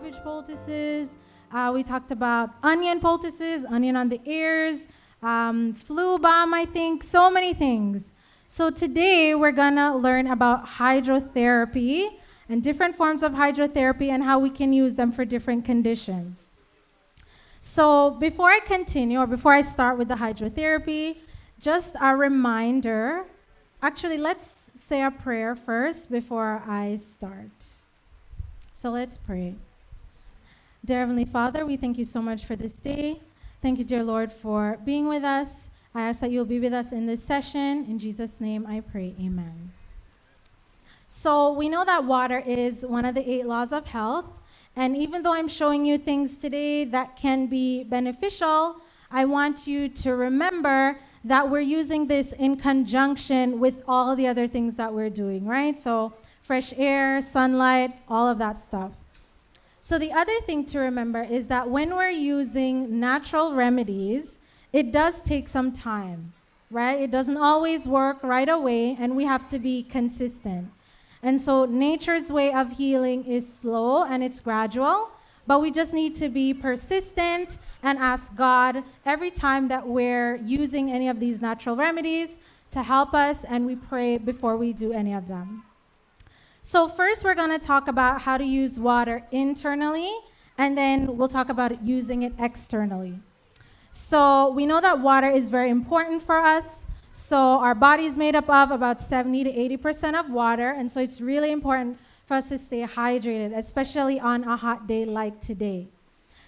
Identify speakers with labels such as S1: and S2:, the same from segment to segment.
S1: cabbage poultices. We talked about onion poultices, onion on the ears, flu balm, I think, so many things. So today we're gonna learn about hydrotherapy and different forms of hydrotherapy and how we can use them for different conditions. So before I continue, or before I start with the hydrotherapy, just a reminder. Actually, let's say a prayer first before I start. So let's pray. Dear Heavenly Father, we thank you so much for this day. Thank you, dear Lord, for being with us. I ask that you'll be with us in this session. In Jesus' name I pray, amen. So we know that water is one of the 8 laws of health. And even though I'm showing you things today that can be beneficial, I want you to remember that we're using this in conjunction with all the other things that we're doing, right? So fresh air, sunlight, all of that stuff. So the other thing to remember is that when we're using natural remedies, it does take some time, right? It doesn't always work right away, and we have to be consistent. And so nature's way of healing is slow and it's gradual, but we just need to be persistent and ask God every time that we're using any of these natural remedies to help us, and we pray before we do any of them. So first we're going to talk about how to use water internally, and then we'll talk about using it externally. So we know that water is very important for us. So our body is made up of about 70 to 80% of water, and so it's really important for us to stay hydrated, especially on a hot day like today.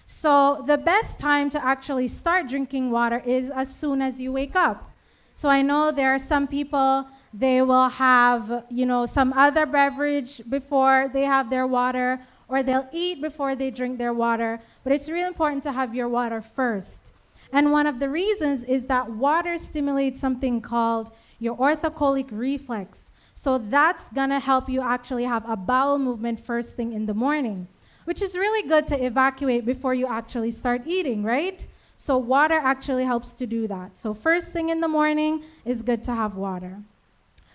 S1: So the best time to actually start drinking water is as soon as you wake up. So I know there are some people, they will have, some other beverage before they have their water, or they'll eat before they drink their water, but it's really important to have your water first. And one of the reasons is that water stimulates something called your orthocholic reflex. So that's gonna help you actually have a bowel movement first thing in the morning, which is really good to evacuate before you actually start eating, right? So water actually helps to do that. So first thing in the morning is good to have water.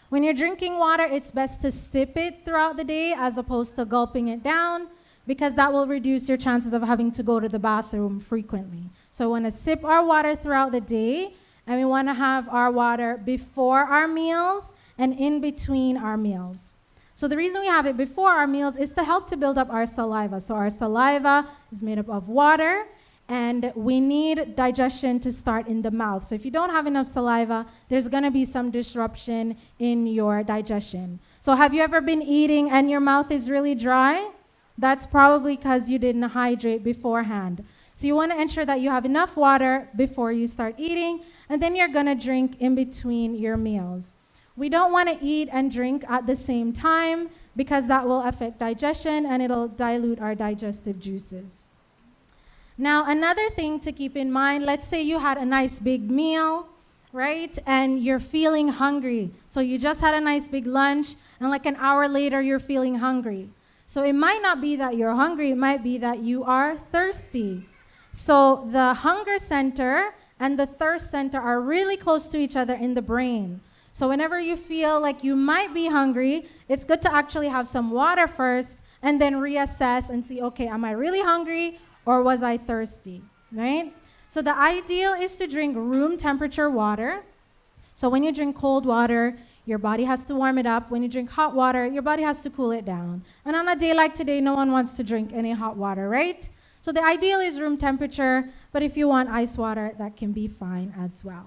S1: When you're drinking water, it's best to sip it throughout the day as opposed to gulping it down, because that will reduce your chances of having to go to the bathroom frequently. So we want to sip our water throughout the day, and we want to have our water before our meals and in between our meals. So the reason we have it before our meals is to help to build up our saliva. So our saliva is made up of water, and we need digestion to start in the mouth. So if you don't have enough saliva, there's going to be some disruption in your digestion. So have you ever been eating and your mouth is really dry? That's probably because you didn't hydrate beforehand. So you want to ensure that you have enough water before you start eating, and then you're going to drink in between your meals. We don't want to eat and drink at the same time because that will affect digestion and it'll dilute our digestive juices. Now, another thing to keep in mind, let's say you had a nice big meal, right? And you're feeling hungry. So you just had a nice big lunch, and like an hour later, you're feeling hungry. So it might not be that you're hungry, it might be that you are thirsty. So the hunger center and the thirst center are really close to each other in the brain. So whenever you feel like you might be hungry, it's good to actually have some water first and then reassess and see, okay, am I really hungry or was I thirsty, right? So the ideal is to drink room temperature water. So when you drink cold water, your body has to warm it up. When you drink hot water, your body has to cool it down. And on a day like today, no one wants to drink any hot water, right? So the ideal is room temperature, but if you want ice water, that can be fine as well.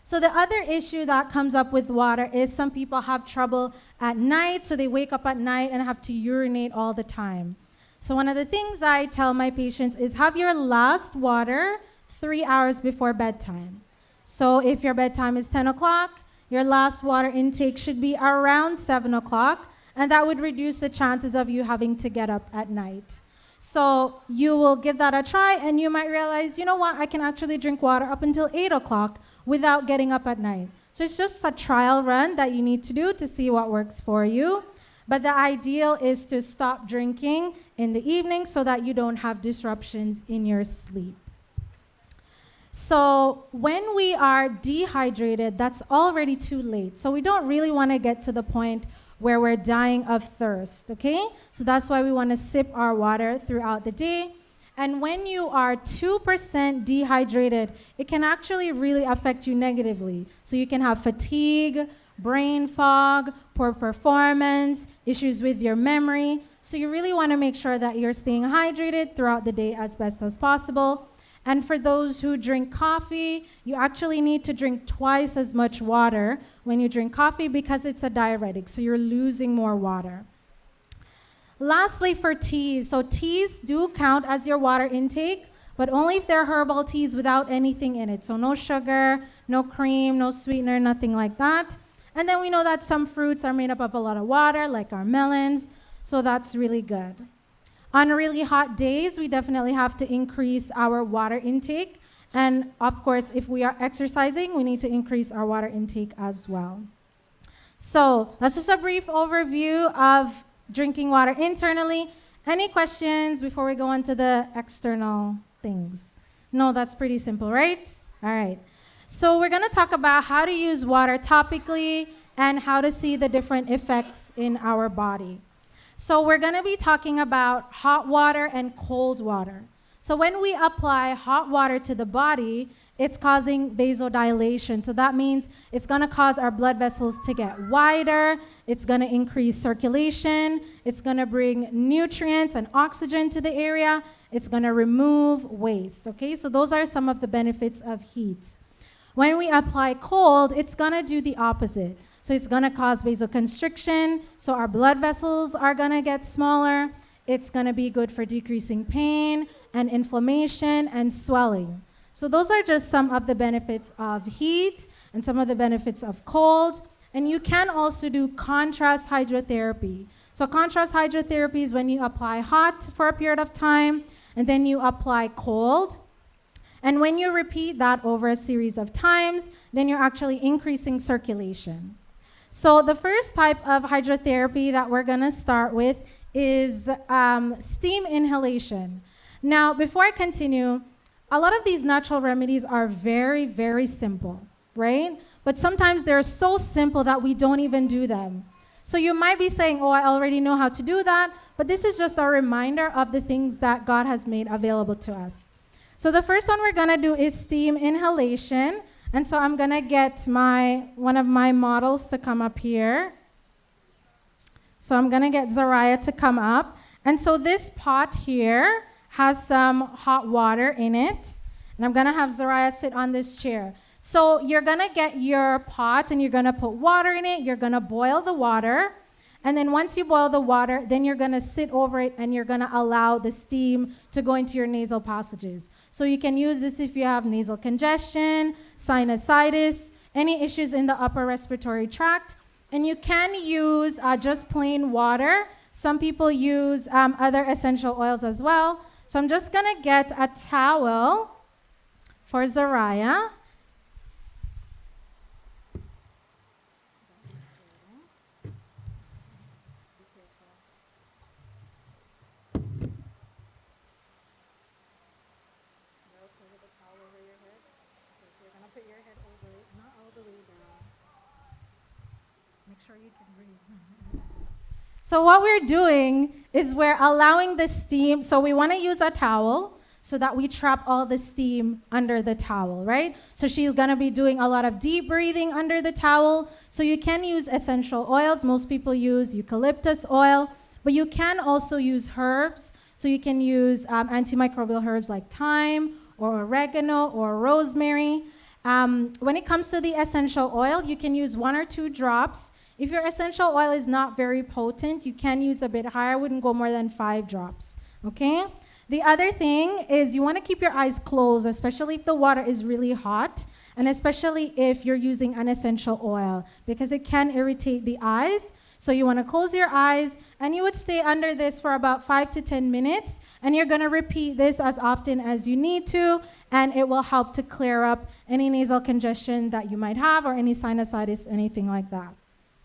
S1: So the other issue that comes up with water is some people have trouble at night, so they wake up at night and have to urinate all the time. So one of the things I tell my patients is have your last water 3 hours before bedtime. So if your bedtime is 10 o'clock, your last water intake should be around 7 o'clock, and that would reduce the chances of you having to get up at night. So you will give that a try, and you might realize, you know what, I can actually drink water up until 8 o'clock without getting up at night. So it's just a trial run that you need to do to see what works for you. But the ideal is to stop drinking in the evening so that you don't have disruptions in your sleep. So when we are dehydrated, that's already too late. So we don't really want to get to the point where we're dying of thirst, okay? So that's why we want to sip our water throughout the day. And when you are 2% dehydrated, it can actually really affect you negatively. So you can have fatigue, brain fog, poor performance, issues with your memory. So you really want to make sure that you're staying hydrated throughout the day as best as possible. And for those who drink coffee, you actually need to drink twice as much water when you drink coffee because it's a diuretic, so you're losing more water. Lastly, for teas. So teas do count as your water intake, but only if they're herbal teas without anything in it. So no sugar, no cream, no sweetener, nothing like that. And then we know that some fruits are made up of a lot of water, like our melons, so that's really good. On really hot days, we definitely have to increase our water intake. And of course, if we are exercising, we need to increase our water intake as well. So that's just a brief overview of drinking water internally. Any questions before we go on to the external things? No, that's pretty simple, right? All right. So we're going to talk about how to use water topically and how to see the different effects in our body. So we're going to be talking about hot water and cold water. So when we apply hot water to the body, it's causing vasodilation. So that means it's going to cause our blood vessels to get wider. It's going to increase circulation. It's going to bring nutrients and oxygen to the area. It's going to remove waste. Okay, so those are some of the benefits of heat. When we apply cold, it's going to do the opposite. So it's going to cause vasoconstriction. So our blood vessels are going to get smaller. It's going to be good for decreasing pain and inflammation and swelling. So those are just some of the benefits of heat and some of the benefits of cold. And you can also do contrast hydrotherapy. So contrast hydrotherapy is when you apply hot for a period of time and then you apply cold. And when you repeat that over a series of times, then you're actually increasing circulation. So the first type of hydrotherapy that we're going to start with is steam inhalation. Now, before I continue, a lot of these natural remedies are very, very simple, right? But sometimes they're so simple that we don't even do them. So you might be saying, oh, I already know how to do that, but this is just a reminder of the things that God has made available to us. So the first one we're going to do is steam inhalation. And so I'm going to get one of my models to come up here. So I'm going to get Zariah to come up. And so this pot here has some hot water in it. And I'm going to have Zariah sit on this chair. So you're going to get your pot and you're going to put water in it. You're going to boil the water. And then once you boil the water, then you're going to sit over it and you're going to allow the steam to go into your nasal passages. So you can use this if you have nasal congestion, sinusitis, any issues in the upper respiratory tract. And you can use just plain water. Some people use other essential oils as well. So I'm just going to get a towel for Zariah. So what we're doing is we're allowing the steam. So we want to use a towel so that we trap all the steam under the towel, right? So she's going to be doing a lot of deep breathing under the towel. So you can use essential oils. Most people use eucalyptus oil, but you can also use herbs. So you can use antimicrobial herbs like thyme or oregano or rosemary. When it comes to the essential oil, you can use 1 or 2 drops. If your essential oil is not very potent, you can use a bit higher. I wouldn't go more than 5 drops, okay? The other thing is you want to keep your eyes closed, especially if the water is really hot, and especially if you're using an essential oil, because it can irritate the eyes. So you want to close your eyes, and you would stay under this for about 5 to 10 minutes, and you're going to repeat this as often as you need to, and it will help to clear up any nasal congestion that you might have or any sinusitis, anything like that.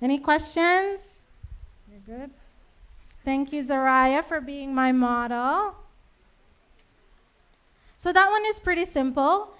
S1: Any questions? You're good? Thank you, Zariah, for being my model. So that one is pretty simple.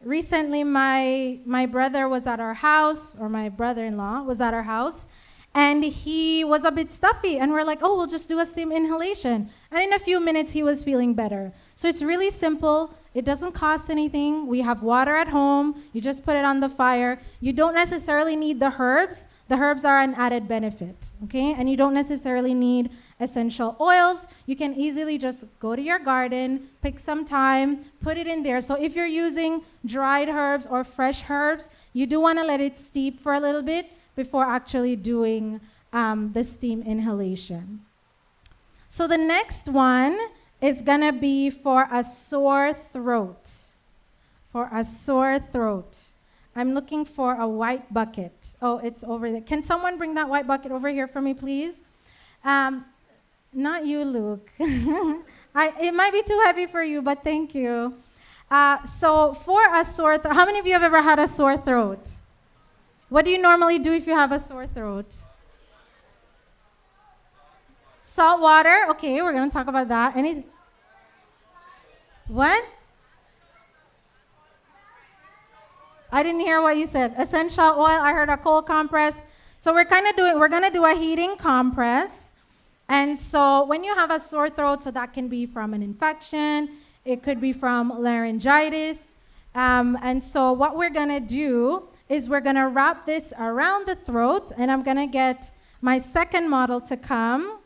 S1: Recently, my brother was at our house, or my brother-in-law was at our house, and he was a bit stuffy, and we're like, oh, we'll just do a steam inhalation, and in a few minutes he was feeling better. So it's really simple. It doesn't cost anything. We have water at home. You just put it on the fire. You don't necessarily need the herbs. The herbs are an added benefit, okay? And you don't necessarily need essential oils. You can easily just go to your garden, pick some thyme, put it in there. So if you're using dried herbs or fresh herbs, you do want to let it steep for a little bit before actually doing the steam inhalation. So the next one is going to be for a sore throat. For a sore throat. I'm looking for a white bucket. Oh, it's over there. Can someone bring that white bucket over here for me, please? Not you, Luke. It might be too heavy for you, but thank you. So for a sore throat, how many of you have ever had a sore throat? What do you normally do if you have a sore throat? Salt water. Okay, we're going to talk about that. What? I didn't hear what you said. Essential oil. I heard a cold compress. So we're going to do a heating compress. And so when you have a sore throat, so that can be from an infection, it could be from laryngitis. And so what we're going to do is we're going to wrap this around the throat, and I'm going to get my second model to come.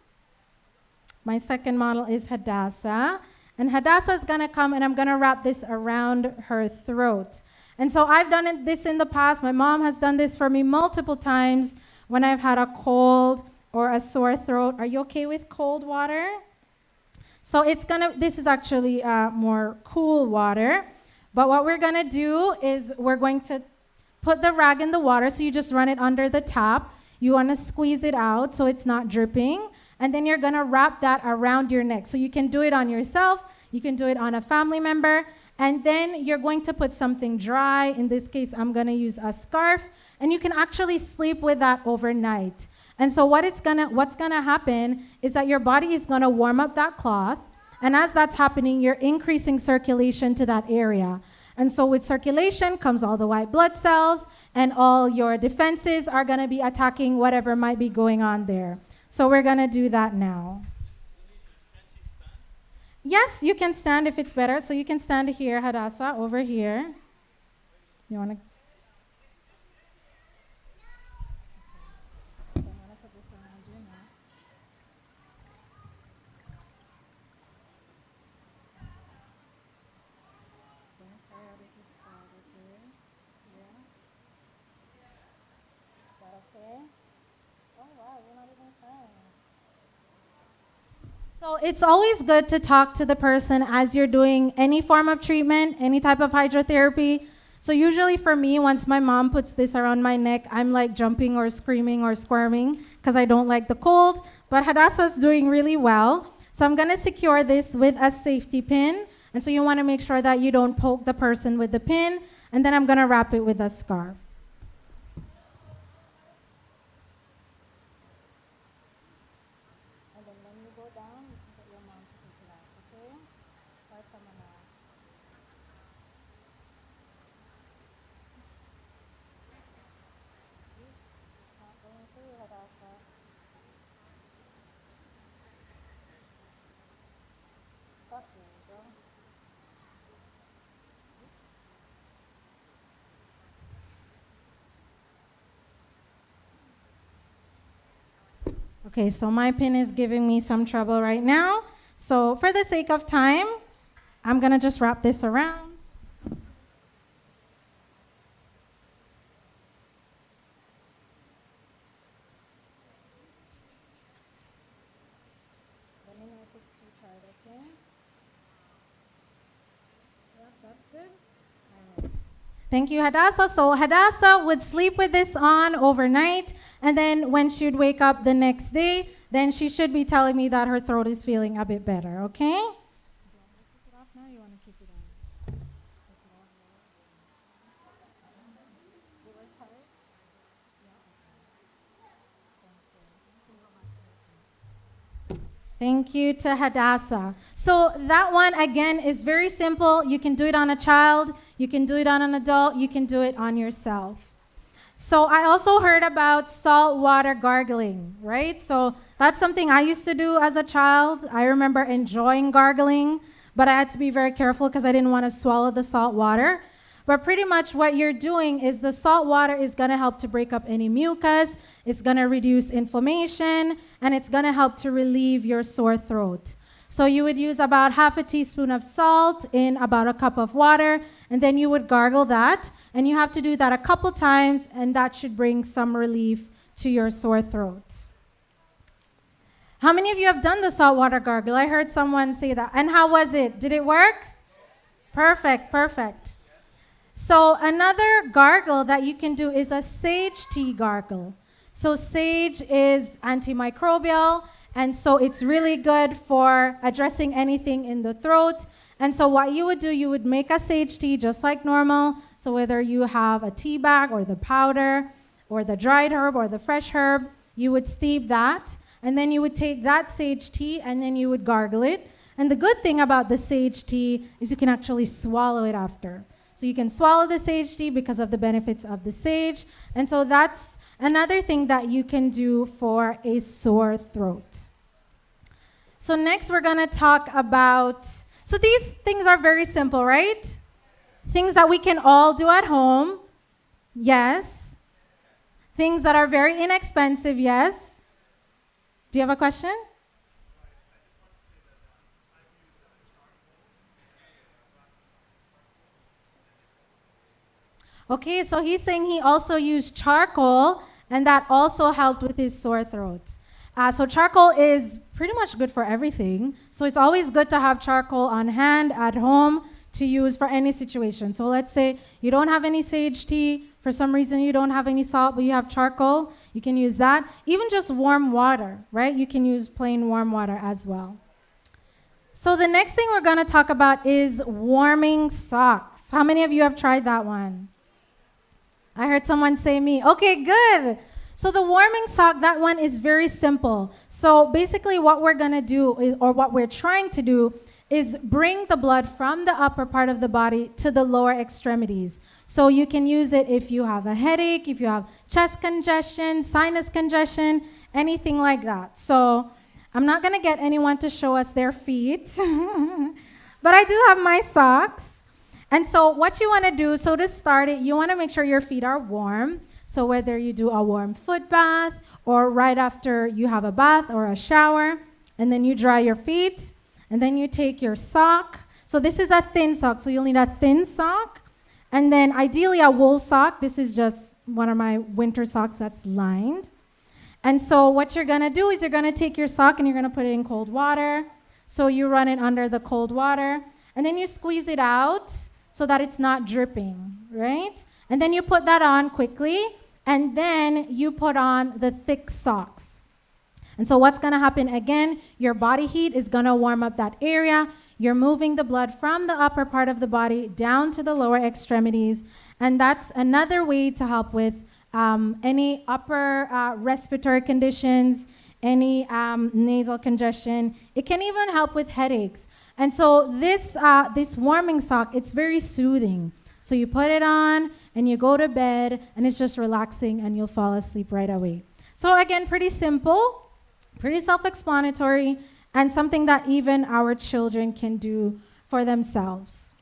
S1: My second model is Hadassah. And Hadassah is going to come, and I'm going to wrap this around her throat. And so I've done this in the past. My mom has done this for me multiple times when I've had a cold or a sore throat. Are you okay with cold water? So this is actually more cool water. But what we're going to do is we're going to put the rag in the water. So you just run it under the tap. You want to squeeze it out so it's not dripping. And then you're going to wrap that around your neck. So you can do it on yourself. You can do it on a family member. And then you're going to put something dry. In this case, I'm going to use a scarf. And you can actually sleep with that overnight. And so what's going to happen is that your body is going to warm up that cloth. And as that's happening, you're increasing circulation to that area. And so with circulation comes all the white blood cells, and all your defenses are going to be attacking whatever might be going on there. So we're going to do that now. Yes, you can stand if it's better. So you can stand here, Hadassah, over here. You want to? So I'm going to put this around you now. Don't worry if it's bad, okay? Yeah? Is that okay? Oh, wow, you're not even crying. So it's always good to talk to the person as you're doing any form of treatment, any type of hydrotherapy. So usually for me, once my mom puts this around my neck, I'm like jumping or screaming or squirming because I don't like the cold. But Hadassah's doing really well. So I'm going to secure this with a safety pin. And so you want to make sure that you don't poke the person with the pin. And then I'm going to wrap it with a scarf. Okay, so my pin is giving me some trouble right now. So for the sake of time, I'm going to just wrap this around. Let me know if it's too tight, okay? Yeah, that's good. All right. Thank you, Hadassah. So Hadassah would sleep with this on overnight, and then when she would wake up the next day, then she should be telling me that her throat is feeling a bit better, okay? Do you want me to keep it off now, or you want to keep it on? Take it off now. It was tight? Yeah, okay. Thank you to Hadassah. So that one, again, is very simple. You can do it on a child. You can do it on an adult. You can do it on yourself. So I also heard about salt water gargling, right? So that's something I used to do as a child. I remember enjoying gargling, but I had to be very careful because I didn't want to swallow the salt water. But pretty much what you're doing is the salt water is going to help to break up any mucus, it's going to reduce inflammation, and it's going to help to relieve your sore throat. So you would use about half a teaspoon of salt in about a cup of water, and then you would gargle that. And you have to do that a couple times, and that should bring some relief to your sore throat. How many of you have done the saltwater gargle? I heard someone say that. And how was it? Did it work? Perfect, perfect. So another gargle that you can do is a sage tea gargle. So sage is antimicrobial, and so it's really good for addressing anything in the throat. And so what you would do, you would make a sage tea just like normal. So whether you have a tea bag or the powder or the dried herb or the fresh herb, you would steep that. And then you would take that sage tea and then you would gargle it. And the good thing about the sage tea is you can actually swallow it after. So you can swallow the sage tea because of the benefits of the sage. And so that's another thing that you can do for a sore throat. So next we're going to talk about, so these things are very simple, right? Things that we can all do at home, yes. Things that are very inexpensive, yes. Do you have a question? Okay, so he's saying he also used charcoal, and that also helped with his sore throat. So charcoal is pretty much good for everything. So it's always good to have charcoal on hand at home to use for any situation. So let's say you don't have any sage tea, for some reason you don't have any salt, but you have charcoal, you can use that. Even just warm water, right? You can use plain warm water as well. So the next thing we're going to talk about is warming socks. How many of you have tried that one? I heard someone say me. Okay, good. So the warming sock, that one is very simple. So basically what we're going to do is, or what we're trying to do is bring the blood from the upper part of the body to the lower extremities. So you can use it if you have a headache, if you have chest congestion, sinus congestion, anything like that. So I'm not going to get anyone to show us their feet, but I do have my socks. And so what you want to do, so to start it, you want to make sure your feet are warm. So whether you do a warm foot bath or right after you have a bath or a shower, and then you dry your feet, and then you take your sock. So this is a thin sock, so you'll need a thin sock. And then ideally a wool sock. This is just one of my winter socks that's lined. And so what you're going to do is you're going to take your sock and you're going to put it in cold water. So you run it under the cold water, and then you squeeze it out so that it's not dripping, right? And then you put that on quickly, and then you put on the thick socks. And so what's going to happen again, your body heat is going to warm up that area. You're moving the blood from the upper part of the body down to the lower extremities. And that's another way to help with any upper respiratory conditions, any nasal congestion. It can even help with headaches. And so this warming sock, it's very soothing. So you put it on and you go to bed and it's just relaxing and you'll fall asleep right away. So again, pretty simple, pretty self-explanatory, and something that even our children can do for themselves.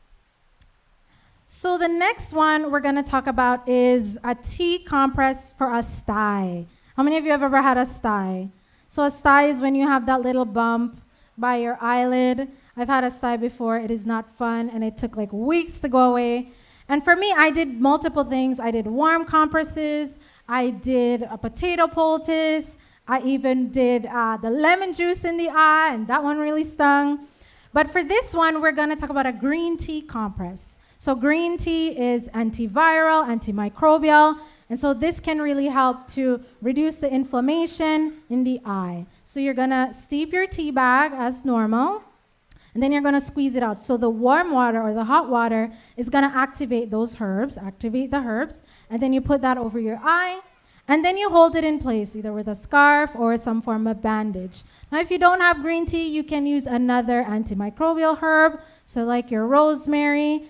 S1: So the next one we're going to talk about is a tea compress for a sty. How many of you have ever had a sty? So a sty is when you have that little bump by your eyelid. I've had a sty before. It is not fun, and it took like weeks to go away. And for me, I did multiple things. I did warm compresses. I did a potato poultice. I even did the lemon juice in the eye, and that one really stung. But for this one, we're going to talk about a green tea compress. So green tea is antiviral, antimicrobial, and so this can really help to reduce the inflammation in the eye. So you're going to steep your tea bag as normal, and then you're going to squeeze it out. So the warm water or the hot water is going to activate those herbs, activate the herbs, and then you put that over your eye, and then you hold it in place, either with a scarf or some form of bandage. Now, if you don't have green tea, you can use another antimicrobial herb, so like your rosemary.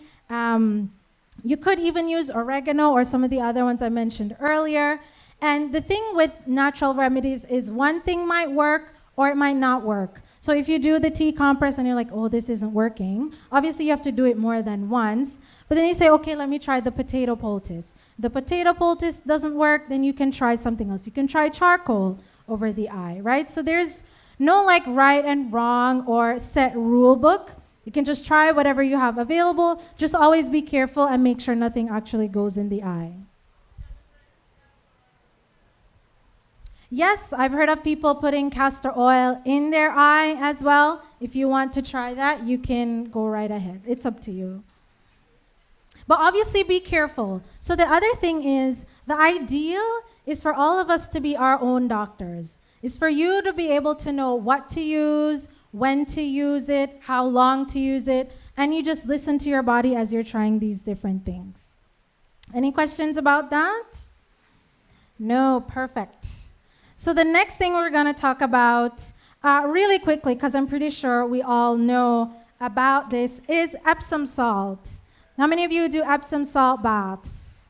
S1: You could even use oregano or some of the other ones I mentioned earlier. And the thing with natural remedies is one thing might work or it might not work. So if you do the tea compress and you're like, oh, this isn't working, obviously you have to do it more than once. But then you say, okay, let me try the potato poultice. The potato poultice doesn't work, then you can try something else. You can try charcoal over the eye, right? So there's no like right and wrong or set rule book. You can just try whatever you have available. Just always be careful and make sure nothing actually goes in the eye. Yes, I've heard of people putting castor oil in their eye as well. If you want to try that, you can go right ahead. It's up to you. But obviously be careful. So the other thing is, the ideal is for all of us to be our own doctors. Is for you to be able to know what to use, when to use it, how long to use it, and you just listen to your body as you're trying these different things. Any questions about that? No, perfect. So the next thing we're going to talk about really quickly, because I'm pretty sure we all know about this, is Epsom salt. How many of you do Epsom salt baths?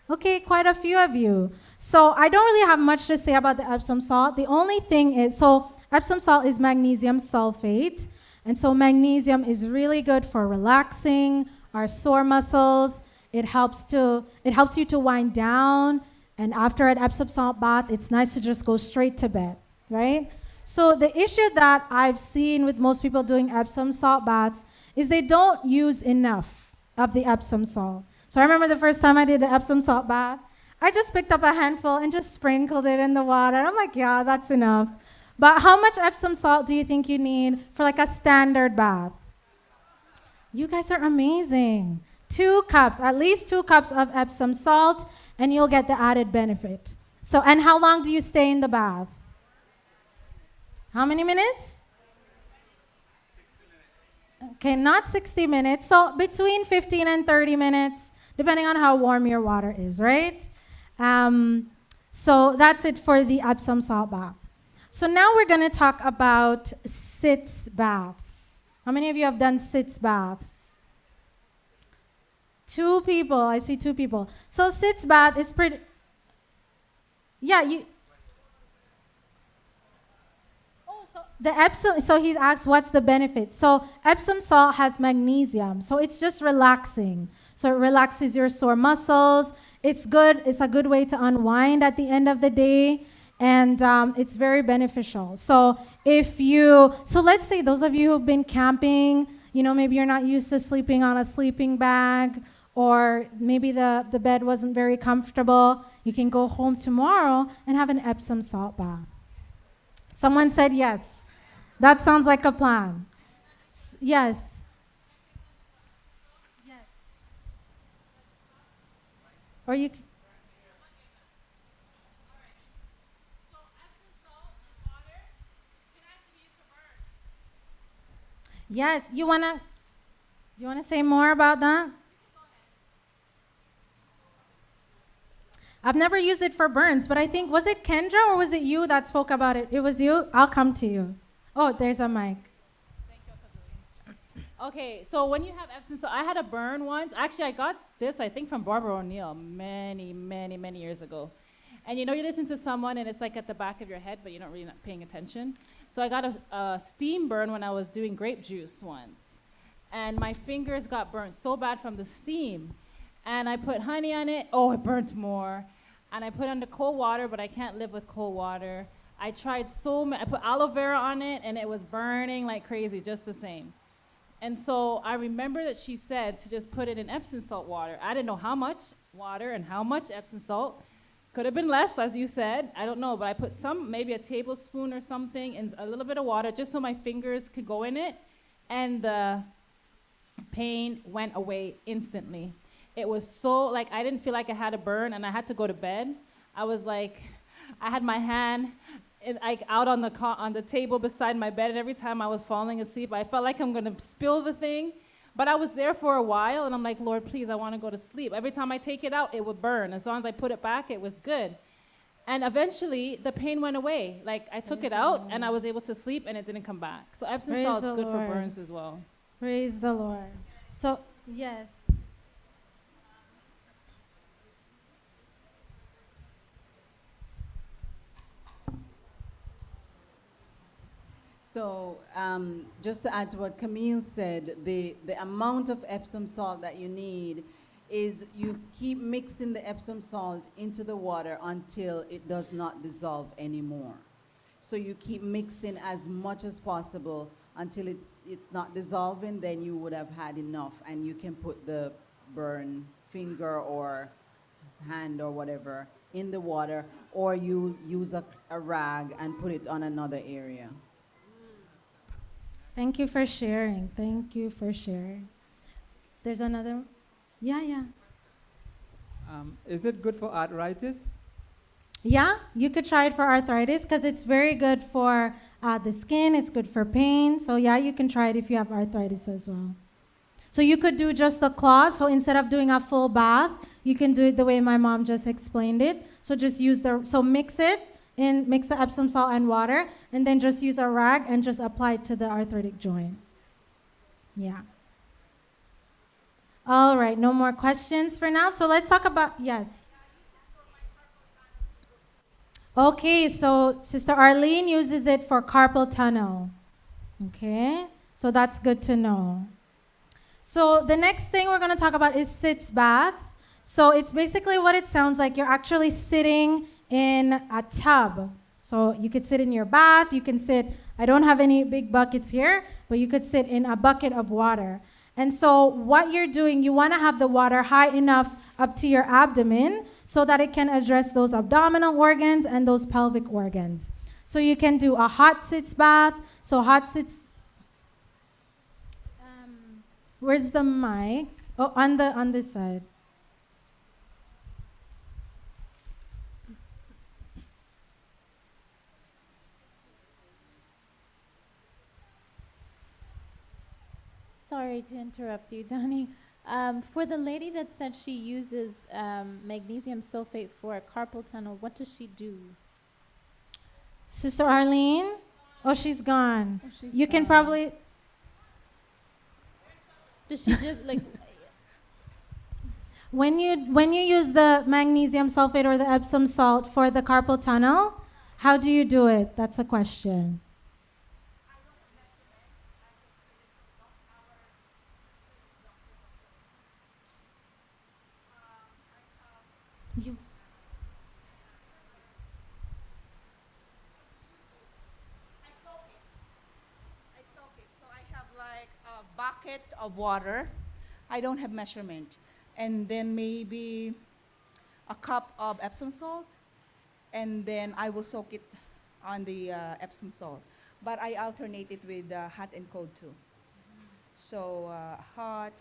S1: Okay, quite a few of you. So I don't really have much to say about the Epsom salt. The only thing is, so Epsom salt is magnesium sulfate. And so magnesium is really good for relaxing our sore muscles. It helps you to wind down. And after an Epsom salt bath, it's nice to just go straight to bed, right? So the issue that I've seen with most people doing Epsom salt baths is they don't use enough of the Epsom salt. So I remember the first time I did the Epsom salt bath, I just picked up a handful and just sprinkled it in the water. I'm like, yeah, that's enough. But how much Epsom salt do you think you need for like a standard bath? You guys are amazing. 2 cups, at least 2 cups of Epsom salt, and you'll get the added benefit. So, and how long do you stay in the bath? How many minutes? Okay, not 60 minutes. So between 15 and 30 minutes, depending on how warm your water is, right? So that's it for the Epsom salt bath. So now we're going to talk about sitz baths. How many of you have done sitz baths? 2 people. I see 2 people. So sitz bath is pretty... Yeah, you... Oh, so the Epsom... So he asked, what's the benefit? So Epsom salt has magnesium. So it's just relaxing. So it relaxes your sore muscles. It's good. It's a good way to unwind at the end of the day. And it's very beneficial. So so let's say those of you who've been camping, maybe you're not used to sleeping on a sleeping bag, or maybe the bed wasn't very comfortable, you can go home tomorrow and have an Epsom salt bath. Someone said yes. That sounds like a plan. Yes. Yes. Or you c- Yes, you wanna say more about that? I've never used it for burns, but I think, was it Kendra or was it you that spoke about it? It was you? I'll come to you. Oh, there's a mic.
S2: Okay, so when you have Epsom salt, I had a burn once. Actually, I got this, I think, from Barbara O'Neill many, many, many years ago. And you listen to someone and it's like at the back of your head, but you're not really not paying attention. So I got a steam burn when I was doing grape juice once. And my fingers got burnt so bad from the steam. And I put honey on it. Oh, it burnt more. And I put it under cold water, but I can't live with cold water. I tried I put aloe vera on it, and it was burning like crazy, just the same. And so I remember that she said to just put it in Epsom salt water. I didn't know how much water and how much Epsom salt. Could have been less, as you said. I don't know, but I put maybe a tablespoon or something, and a little bit of water, just so my fingers could go in it. And the pain went away instantly. It was so, I didn't feel like I had a burn, and I had to go to bed. I was like, I had my hand out on the table beside my bed, and every time I was falling asleep, I felt like I'm going to spill the thing. But I was there for a while, and I'm like, Lord, please, I want to go to sleep. Every time I take it out, it would burn. As long as I put it back, it was good. And eventually, the pain went away. I took it out, and I was able to sleep, and it didn't come back. So Epsom salt is good for burns as well.
S1: Praise the Lord. So, yes.
S3: So, just to add to what Camille said, the amount of Epsom salt that you need is you keep mixing the Epsom salt into the water until it does not dissolve anymore. So you keep mixing as much as possible until it's not dissolving, then you would have had enough, and you can put the burn finger or hand or whatever in the water, or you use a rag and put it on another area.
S1: Thank you for sharing. Thank you for sharing. There's another. Yeah, yeah.
S4: Is it good for arthritis?
S1: Yeah, you could try it for arthritis because it's very good for the skin. It's good for pain. So, yeah, you can try it if you have arthritis as well. So, you could do just the cloth. So, instead of doing a full bath, you can do it the way my mom just explained it. So, just use so mix it in, mix the Epsom salt and water, and then just use a rag and just apply it to the arthritic joint. Yeah. All right, no more questions for now. So, let's talk about, yes. Okay, so Sister Arlene uses it for carpal tunnel. Okay, so that's good to know. So the next thing we're going to talk about is sitz baths. So it's basically what it sounds like. You're actually sitting in a tub. So you could sit in your bath. You can sit, I don't have any big buckets here, but you could sit in a bucket of water. And so what you're doing, you want to have the water high enough up to your abdomen so that it can address those abdominal organs and those pelvic organs. So you can do a hot sitz bath. So hot sitz. Where's the mic? Oh, on this side.
S5: Sorry to interrupt you, Donnie. For the lady that said she uses magnesium sulfate for a carpal tunnel, what does she do?
S1: Sister Arlene? Oh, she's gone.
S5: Oh, she's
S1: You can
S5: gone.
S1: probably.
S5: Does she just like?
S1: When you use the magnesium sulfate or the Epsom salt for the carpal tunnel, how do you do it? That's the question. You,
S6: I soak it. I soak it. So I have like a bucket of water. I don't have measurement. And then maybe a cup of Epsom salt. And then I will soak it on the Epsom salt. But I alternate it with hot and cold too. So hot,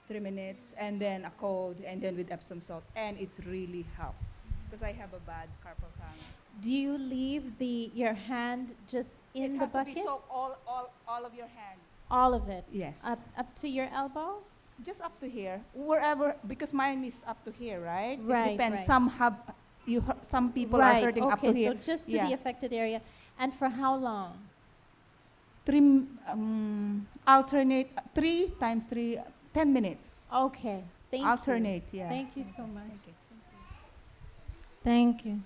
S6: 3 minutes, and then a cold, and then with Epsom salt. And it really helped because I have a bad carpal tunnel.
S5: Do you leave your hand just in
S6: It
S5: the
S6: has to
S5: bucket?
S6: be soaked all of your hand.
S5: All of it.
S6: Yes.
S5: Up to your elbow.
S6: Just up to here, wherever, because mine is up to here, right?
S5: Right,
S6: It depends.
S5: right.
S6: Some have, some people
S5: right.
S6: are hurting
S5: okay,
S6: up to here.
S5: so just to
S6: Yeah.
S5: the affected area. And for how long?
S6: Alternate 3 times 3, 10 minutes.
S5: Okay. Thank
S6: Alternate,
S5: you.
S6: yeah.
S5: Thank you so much.
S1: thank you.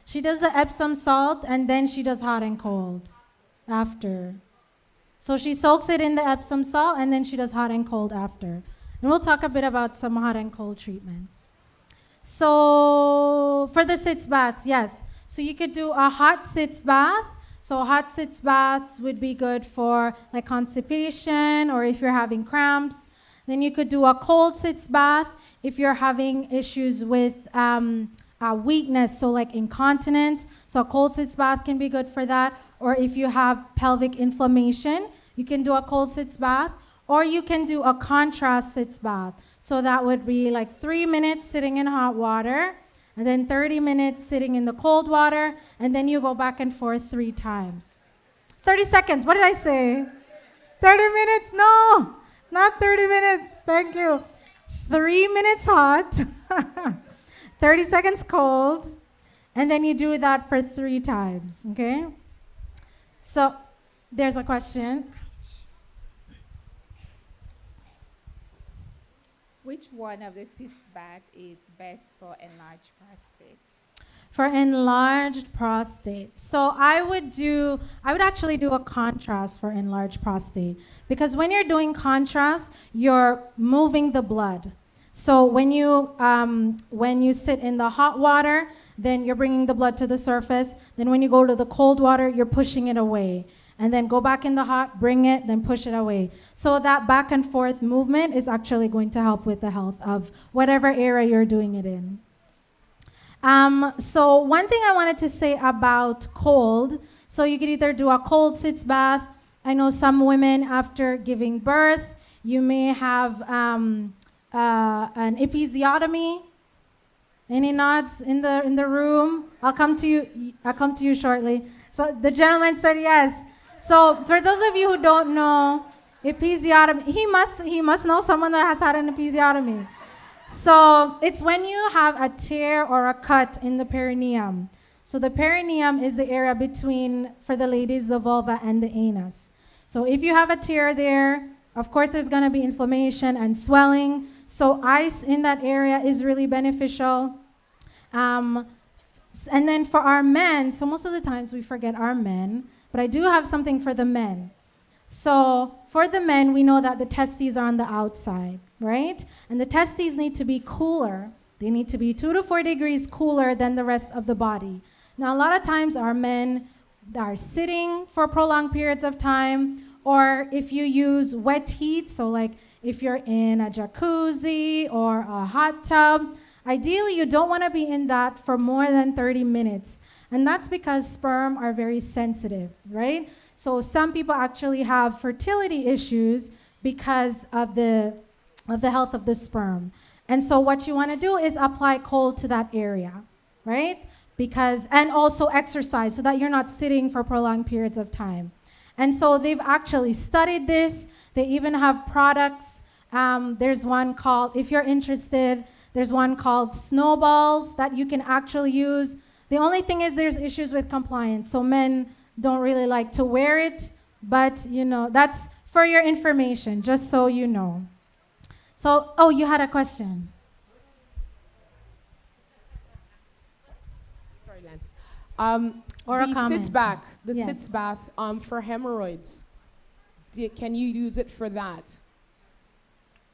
S1: She does the Epsom salt and then she does hot and cold after. So she soaks it in the Epsom salt and then she does hot and cold after. And we'll talk a bit about some hot and cold treatments. So for the sitz baths, yes. So you could do a hot sitz bath. So hot sitz baths would be good for like constipation or if you're having cramps. Then you could do a cold sitz bath if you're having issues with weakness, so like incontinence. So a cold sitz bath can be good for that. Or if you have pelvic inflammation, you can do a cold sitz bath. Or you can do a contrast sitz bath. So that would be like 3 minutes sitting in hot water, and then 30 minutes sitting in the cold water, and then you go back and forth 3 times. 30 seconds, what did I say? 30 minutes? No, not 30 minutes. Thank you. 3 minutes hot, 30 seconds cold, and then you do that for 3 times, okay? So there's a question.
S7: Which one of the sitz bath is best for enlarged prostate?
S1: For enlarged prostate. So I would actually do a contrast for enlarged prostate, because when you're doing contrast, you're moving the blood. So when you sit in the hot water, then you're bringing the blood to the surface. Then when you go to the cold water, you're pushing it away. And then go back in the hot, bring it, then push it away. So that back and forth movement is actually going to help with the health of whatever area you're doing it in. So one thing I wanted to say about cold, so you could either do a cold sitz bath. I know some women after giving birth, you may have an episiotomy. Any nods in the room? I'll come to you shortly. So the gentleman said yes. So for those of you who don't know, episiotomy, he must know someone that has had an episiotomy. So it's when you have a tear or a cut in the perineum. So the perineum is the area between, for the ladies, the vulva and the anus. So if you have a tear there, of course there's going to be inflammation and swelling. So ice in that area is really beneficial. And then for our men, so most of the times we forget our men, but I do have something for the men. So for the men, we know that the testes are on the outside, right? And the testes need to be cooler. They need to be 2 to 4 degrees cooler than the rest of the body. Now, a lot of times our men are sitting for prolonged periods of time, or if you use wet heat, so like if you're in a jacuzzi or a hot tub, ideally you don't want to be in that for more than 30 minutes. And that's because sperm are very sensitive, right? So some people actually have fertility issues because of the health of the sperm. And so what you want to do is apply cold to that area, right? And also exercise so that you're not sitting for prolonged periods of time. And so they've actually studied this. They even have products. There's one called, if you're interested, there's one called Snowballs that you can actually use. The only thing is there's issues with compliance. So men don't really like to wear it, but that's for your information, just so you know. So, you had a question.
S7: Sorry, Lance.
S1: Or a comment.
S7: The
S1: Yes.
S7: sitz bath for hemorrhoids. Can you use it for that?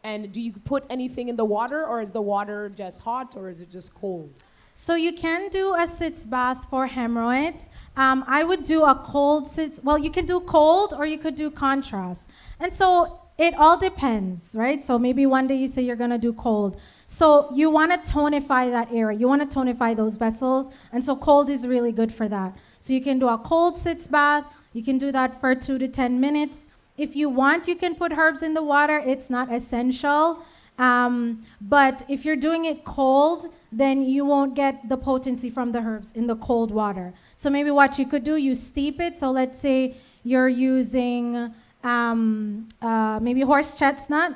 S7: And do you put anything in the water, or is the water just hot, or is it just cold?
S1: So you can do a sitz bath for hemorrhoids. I would do a cold sitz. Well, you can do cold or you could do contrast. And so it all depends, right? So maybe one day you say you're going to do cold. So you want to tonify that area. You want to tonify those vessels. And so cold is really good for that. So you can do a cold sitz bath. You can do that for 2 to 10 minutes. If you want, you can put herbs in the water. It's not essential. But if you're doing it cold, then you won't get the potency from the herbs in the cold water. So maybe what you could do, you steep it. So let's say you're using maybe horse chestnut.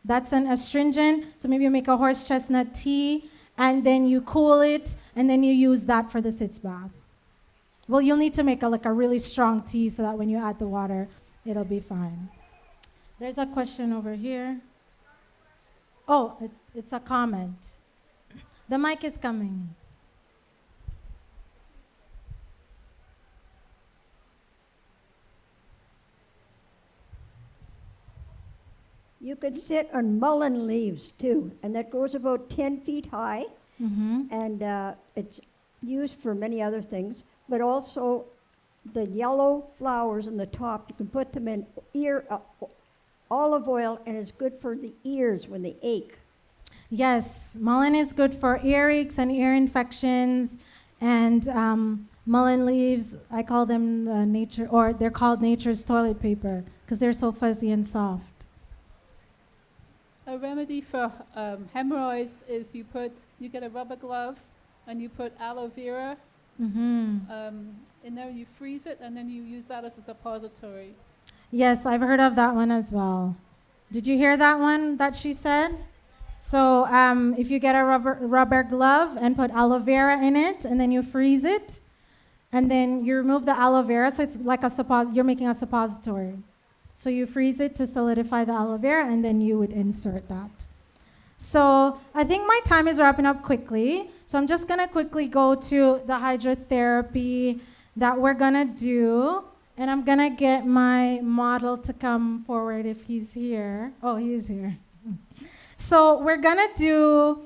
S1: That's an astringent. So maybe you make a horse chestnut tea, and then you cool it, and then you use that for the sitz bath. Well, you'll need to make a really strong tea so that when you add the water, it'll be fine. There's a question over here. Oh, it's a comment. The mic is coming.
S8: You could sit on mullein leaves too, and that grows about 10 feet high, and it's used for many other things, but also the yellow flowers on the top, you can put them in olive oil, and it's good for the ears when they ache.
S1: Yes, mullein is good for earaches and ear infections, and mullein leaves, I call them they're called nature's toilet paper because they're so fuzzy and soft.
S9: A remedy for hemorrhoids is you get a rubber glove and you put aloe vera in there, you freeze it, and then you use that as a suppository.
S1: Yes, I've heard of that one as well. Did you hear that one that she said? So if you get a rubber glove and put aloe vera in it, and then you freeze it, and then you remove the aloe vera, so it's like you're making a suppository. So you freeze it to solidify the aloe vera, and then you would insert that. So I think my time is wrapping up quickly. So I'm just going to quickly go to the hydrotherapy that we're going to do. And I'm going to get my model to come forward if he's here. Oh, he's here. So we're going to do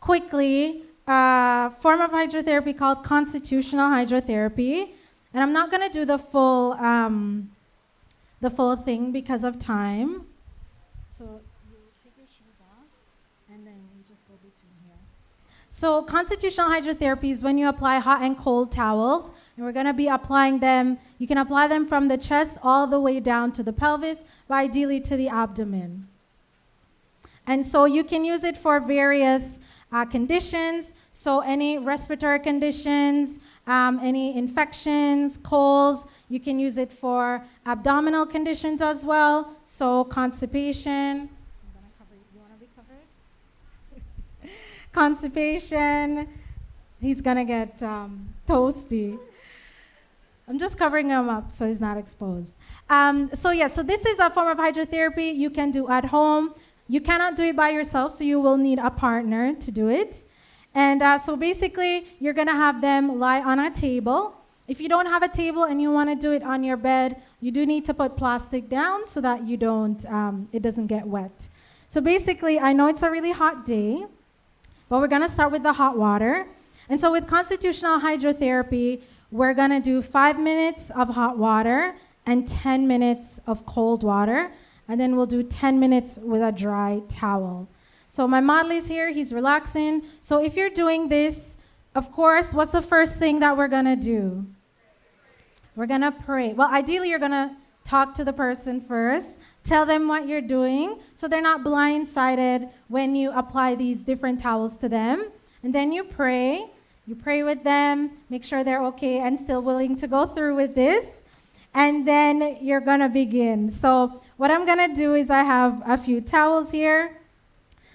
S1: quickly a form of hydrotherapy called constitutional hydrotherapy. And I'm not going to do the full thing because of time. So you take your shoes off, and then you just go between here. So constitutional hydrotherapy is when you apply hot and cold towels, and we're going to be applying them. You can apply them from the chest all the way down to the pelvis, but ideally to the abdomen. And so you can use it for various conditions. So any respiratory conditions, any infections, colds, you can use it for abdominal conditions as well. So constipation. You want to be covered? Constipation. He's going to get toasty. I'm just covering him up so he's not exposed. So this is a form of hydrotherapy you can do at home. You cannot do it by yourself, so you will need a partner to do it. And so basically, you're going to have them lie on a table. If you don't have a table and you want to do it on your bed, you do need to put plastic down so that you don't, it doesn't get wet. So basically, I know it's a really hot day, but we're going to start with the hot water. And so with constitutional hydrotherapy, we're going to do 5 minutes of hot water and 10 minutes of cold water. And then we'll do 10 minutes with a dry towel. So my model is here, he's relaxing. So if you're doing this, of course, what's the first thing that we're gonna do? We're gonna pray. Well, ideally you're gonna talk to the person first, tell them what you're doing, so they're not blindsided when you apply these different towels to them. And then you pray with them, make sure they're okay and still willing to go through with this. And then you're gonna begin. So what I'm gonna do is I have a few towels here.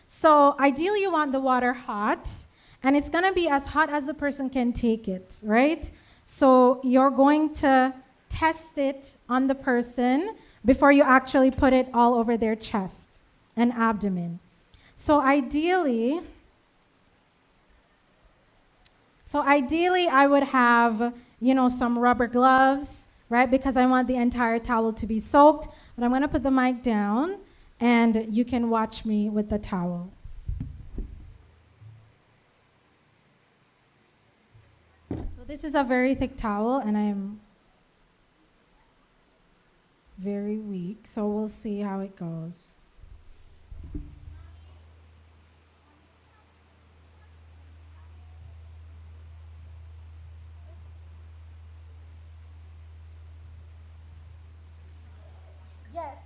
S1: So ideally you want the water hot, and it's gonna be as hot as the person can take it, right? So you're going to test it on the person before you actually put it all over their chest and abdomen. So ideally I would have, some rubber gloves, right? Because I want the entire towel to be soaked. But I'm going to put the mic down, and you can watch me with the towel. So this is a very thick towel, and I'm very weak. So we'll see how it goes. Yes.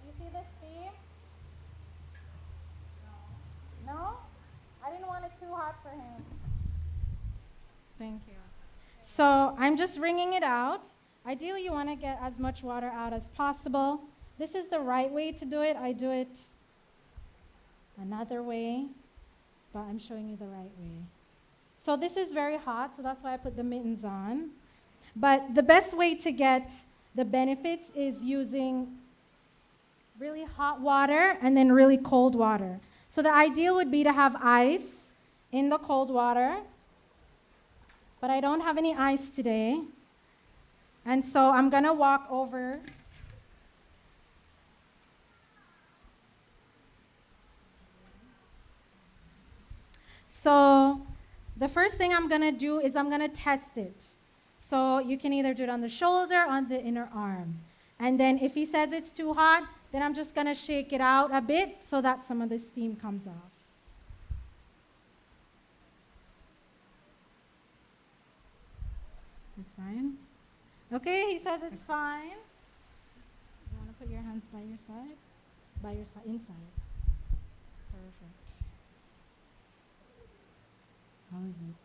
S1: Do you see the steam? No? I didn't want it too hot for him. Thank you. So I'm just wringing it out. Ideally, you want to get as much water out as possible. This is the right way to do it. I do it another way, but I'm showing you the right way. So this is very hot, so that's why I put the mittens on. But the best way to get the benefits is using really hot water and then really cold water. So the ideal would be to have ice in the cold water, but I don't have any ice today. And so I'm gonna walk over. So the first thing I'm gonna do is I'm gonna test it. So you can either do it on the shoulder, on the inner arm. And then if he says it's too hot, then I'm just gonna shake it out a bit so that some of the steam comes off. It's fine? Okay, he says it's fine. You wanna put your hands by your side? By your side, inside. Perfect. How is it?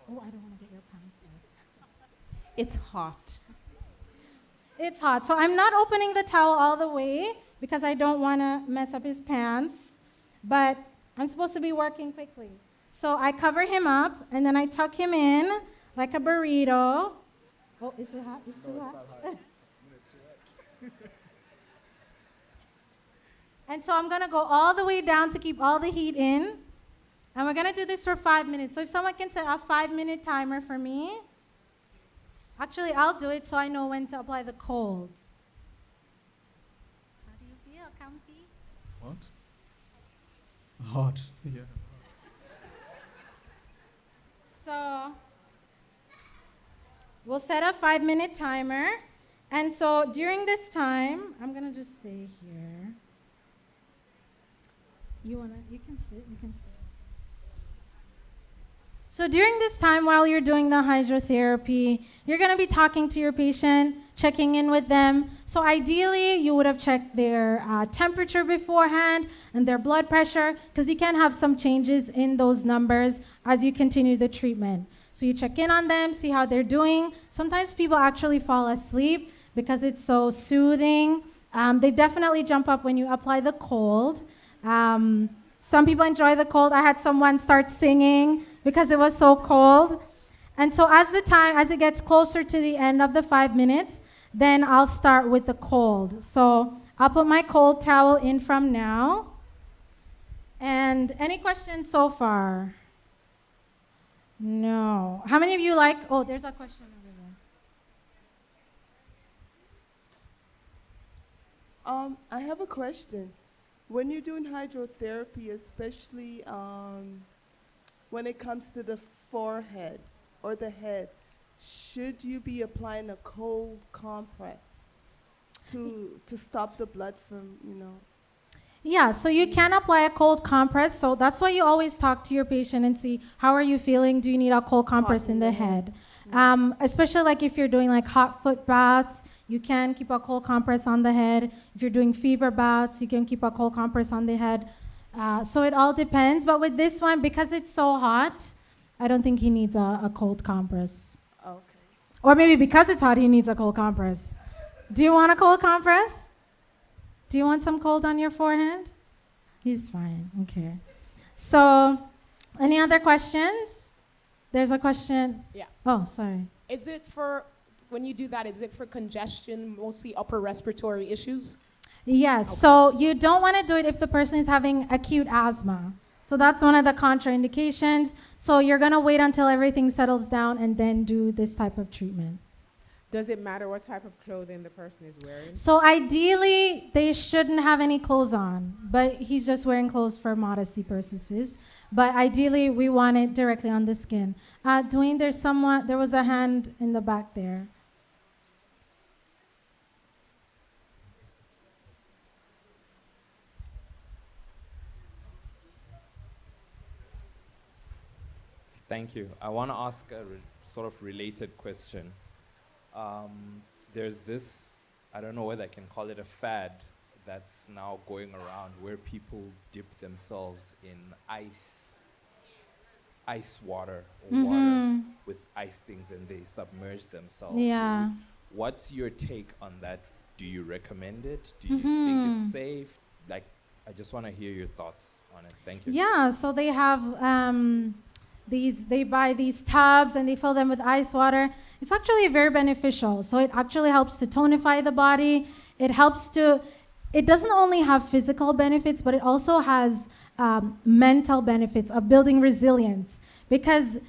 S1: Oh, I don't want to get your pants wet.
S7: It's hot.
S1: It's hot. So I'm not opening the towel all the way because I don't want to mess up his pants, but I'm supposed to be working quickly. So I cover him up, and then I tuck him in like a burrito. Oh, is it hot? It's too hot. And so I'm gonna go all the way down to keep all the heat in. And we're gonna do this for 5 minutes. So if someone can set a 5-minute timer for me. Actually, I'll do it so I know when to apply the cold. How do you feel, comfy?
S10: What? Hot. Yeah.
S1: So we'll set a 5-minute timer. And so during this time, I'm gonna just stay here. You can sit, you can stay. So during this time, while you're doing the hydrotherapy, you're gonna be talking to your patient, checking in with them. So ideally, you would have checked their temperature beforehand and their blood pressure, because you can have some changes in those numbers as you continue the treatment. So you check in on them, see how they're doing. Sometimes people actually fall asleep because it's so soothing. They definitely jump up when you apply the cold. Some people enjoy the cold. I had someone start singing because it was so cold. And so as it gets closer to the end of the 5 minutes, then I'll start with the cold. So I'll put my cold towel in from now. And any questions so far? No. How many of you oh, there's a question over there.
S11: I have a question. When you're doing hydrotherapy, especially when it comes to the forehead or the head, should you be applying a cold compress to stop the blood from,
S1: Yeah, so you can apply a cold compress. So that's why you always talk to your patient and see, how are you feeling? Do you need a cold compress in the head? Especially like if you're doing like hot foot baths, you can keep a cold compress on the head. If you're doing fever baths, you can keep a cold compress on the head. So it all depends. But with this one, because it's so hot, I don't think he needs a cold compress.
S11: Okay.
S1: Or maybe because it's hot, he needs a cold compress. Do you want a cold compress? Do you want some cold on your forehead? He's fine. Okay. So, any other questions? There's a question.
S7: Yeah.
S1: Oh, sorry.
S7: Is it for, when you do that, is it for congestion, mostly upper respiratory issues?
S1: Yes.
S7: Okay.
S1: So you don't want to do it if the person is having acute asthma. So that's one of the contraindications. So you're going to wait until everything settles down and then do this type of treatment.
S12: Does it matter what type of clothing the person is wearing?
S1: So ideally, they shouldn't have any clothes on, but he's just wearing clothes for modesty purposes. But ideally, we want it directly on the skin. Dwayne, there was a hand in the back there.
S13: Thank you. I want to ask a sort of related question. There's this, I don't know whether I can call it a fad, that's now going around where people dip themselves in ice water, or water with ice things, and they submerge themselves.
S1: Yeah.
S13: What's your take on that? Do you recommend it? Do you think it's safe? Like, I just want to hear your thoughts on it. Thank you.
S1: Yeah, so they have they buy these tubs and they fill them with ice water. It's actually very beneficial. So it actually helps to tonify the body. It doesn't only have physical benefits, but it also has mental benefits of building resilience. Because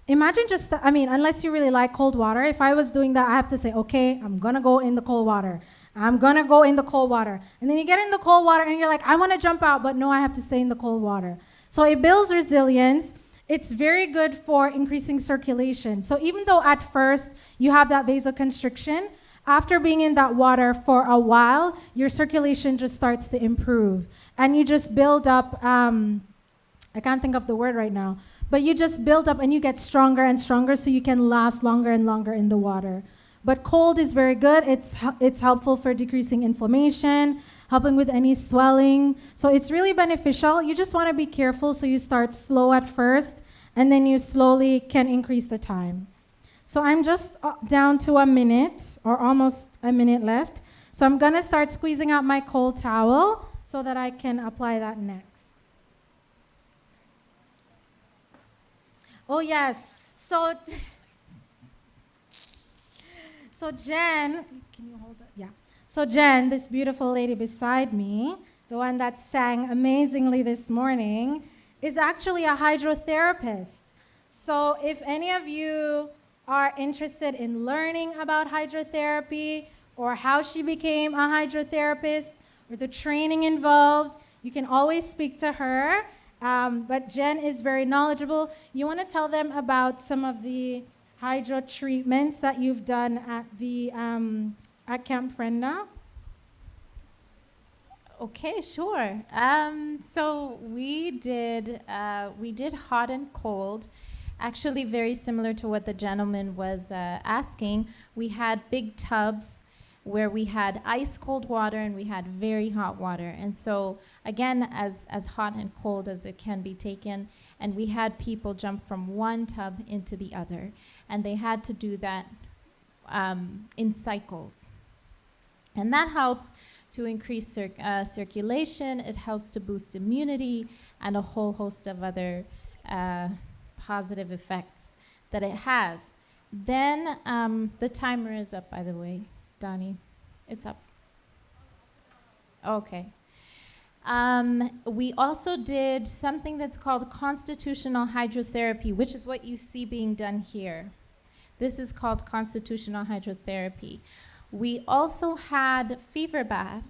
S1: imagine unless you really like cold water, if I was doing that, I have to say, okay, I'm gonna go in the cold water. I'm gonna go in the cold water. And then you get in the cold water and you're like, I wanna jump out, but no, I have to stay in the cold water. So it builds resilience. It's very good for increasing circulation. So even though at first you have that vasoconstriction, after being in that water for a while, your circulation just starts to improve. And you just build up, I can't think of the word right now, but you just build up and you get stronger and stronger so you can last longer and longer in the water. But cold is very good. It's helpful for decreasing inflammation, helping with any swelling. So it's really beneficial. You just want to be careful, so you start slow at first, and then you slowly can increase the time. So I'm just down to a minute, or almost a minute left. So I'm going to start squeezing out my cold towel so that I can apply that next. Oh, yes. So, so Jen, can you hold it? Yeah. So Jen, this beautiful lady beside me, the one that sang amazingly this morning, is actually a hydrotherapist. So if any of you are interested in learning about hydrotherapy or how she became a hydrotherapist or the training involved, you can always speak to her. But Jen is very knowledgeable. You want to tell them about some of the hydro treatments that you've done at the at Camp Frenda?
S5: Okay, sure. So we did hot and cold, actually very similar to what the gentleman was asking. We had big tubs where we had ice cold water and we had very hot water. And so again, as hot and cold as it can be taken, and we had people jump from one tub into the other, and they had to do that in cycles. And that helps to increase circulation, it helps to boost immunity, and a whole host of other positive effects that it has. Then the timer is up, by the way, Donnie. It's up. Okay. We also did something that's called constitutional hydrotherapy, which is what you see being done here. This is called constitutional hydrotherapy. We also had fever bath,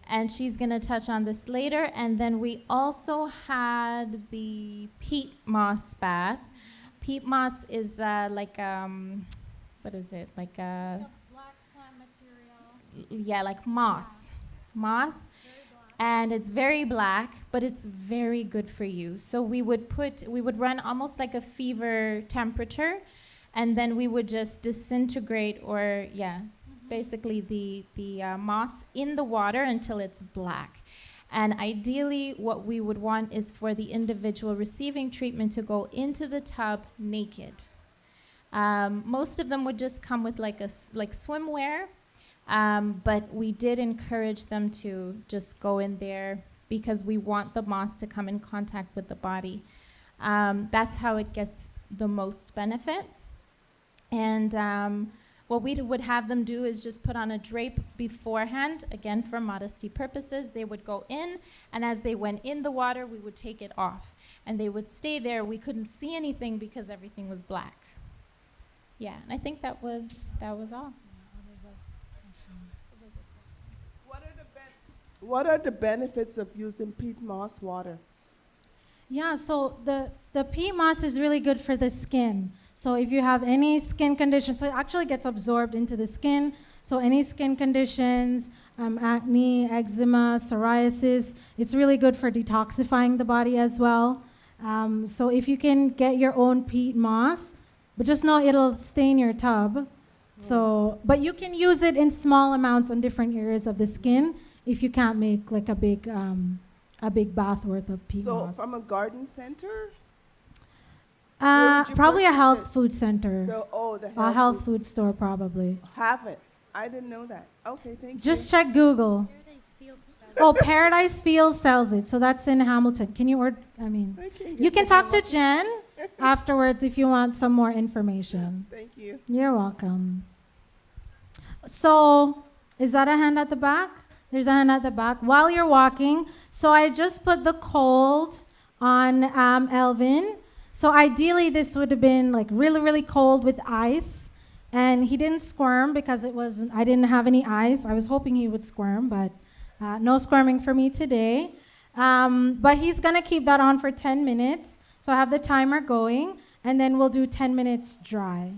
S5: and she's going to touch on this later. And then we also had the peat moss bath. Peat moss is what is it? Like a
S1: black plant material.
S5: yeah, like moss, and it's very black, but it's very good for you. So we would run almost like a fever temperature, and then we would just disintegrate basically the moss in the water until it's black. And ideally, what we would want is for the individual receiving treatment to go into the tub naked. Most of them would just come with like swimwear, but we did encourage them to just go in there because we want the moss to come in contact with the body. That's how it gets the most benefit. And what we would have them do is just put on a drape beforehand, again, for modesty purposes. They would go in, and as they went in the water, we would take it off. And they would stay there. We couldn't see anything because everything was black. Yeah, and I think that was all.
S11: What are the benefits of using peat moss water?
S1: Yeah, so the peat moss is really good for the skin. So if you have any skin conditions, so it actually gets absorbed into the skin. So any skin conditions, acne, eczema, psoriasis, it's really good for detoxifying the body as well. So if you can get your own peat moss, but just know it'll stain your tub. So, but you can use it in small amounts on different areas of the skin if you can't make like a big bath worth of peat moss.
S11: So from a garden center?
S1: Probably a health food center.
S11: The
S1: a health food store probably.
S11: Have it. I didn't know that. Okay, thank you.
S1: Just check Google. Paradise Field sells it. So that's in Hamilton. Can you order? You can talk to Jen afterwards if you want some more information.
S11: Thank you.
S1: You're welcome. So, is that a hand at the back? There's a hand at the back. While you're walking, so I just put the cold on Elvin. So ideally, this would have been like really, really cold with ice. And he didn't squirm because I didn't have any ice. I was hoping he would squirm, but no squirming for me today. But he's going to keep that on for 10 minutes. So I have the timer going, and then we'll do 10 minutes dry.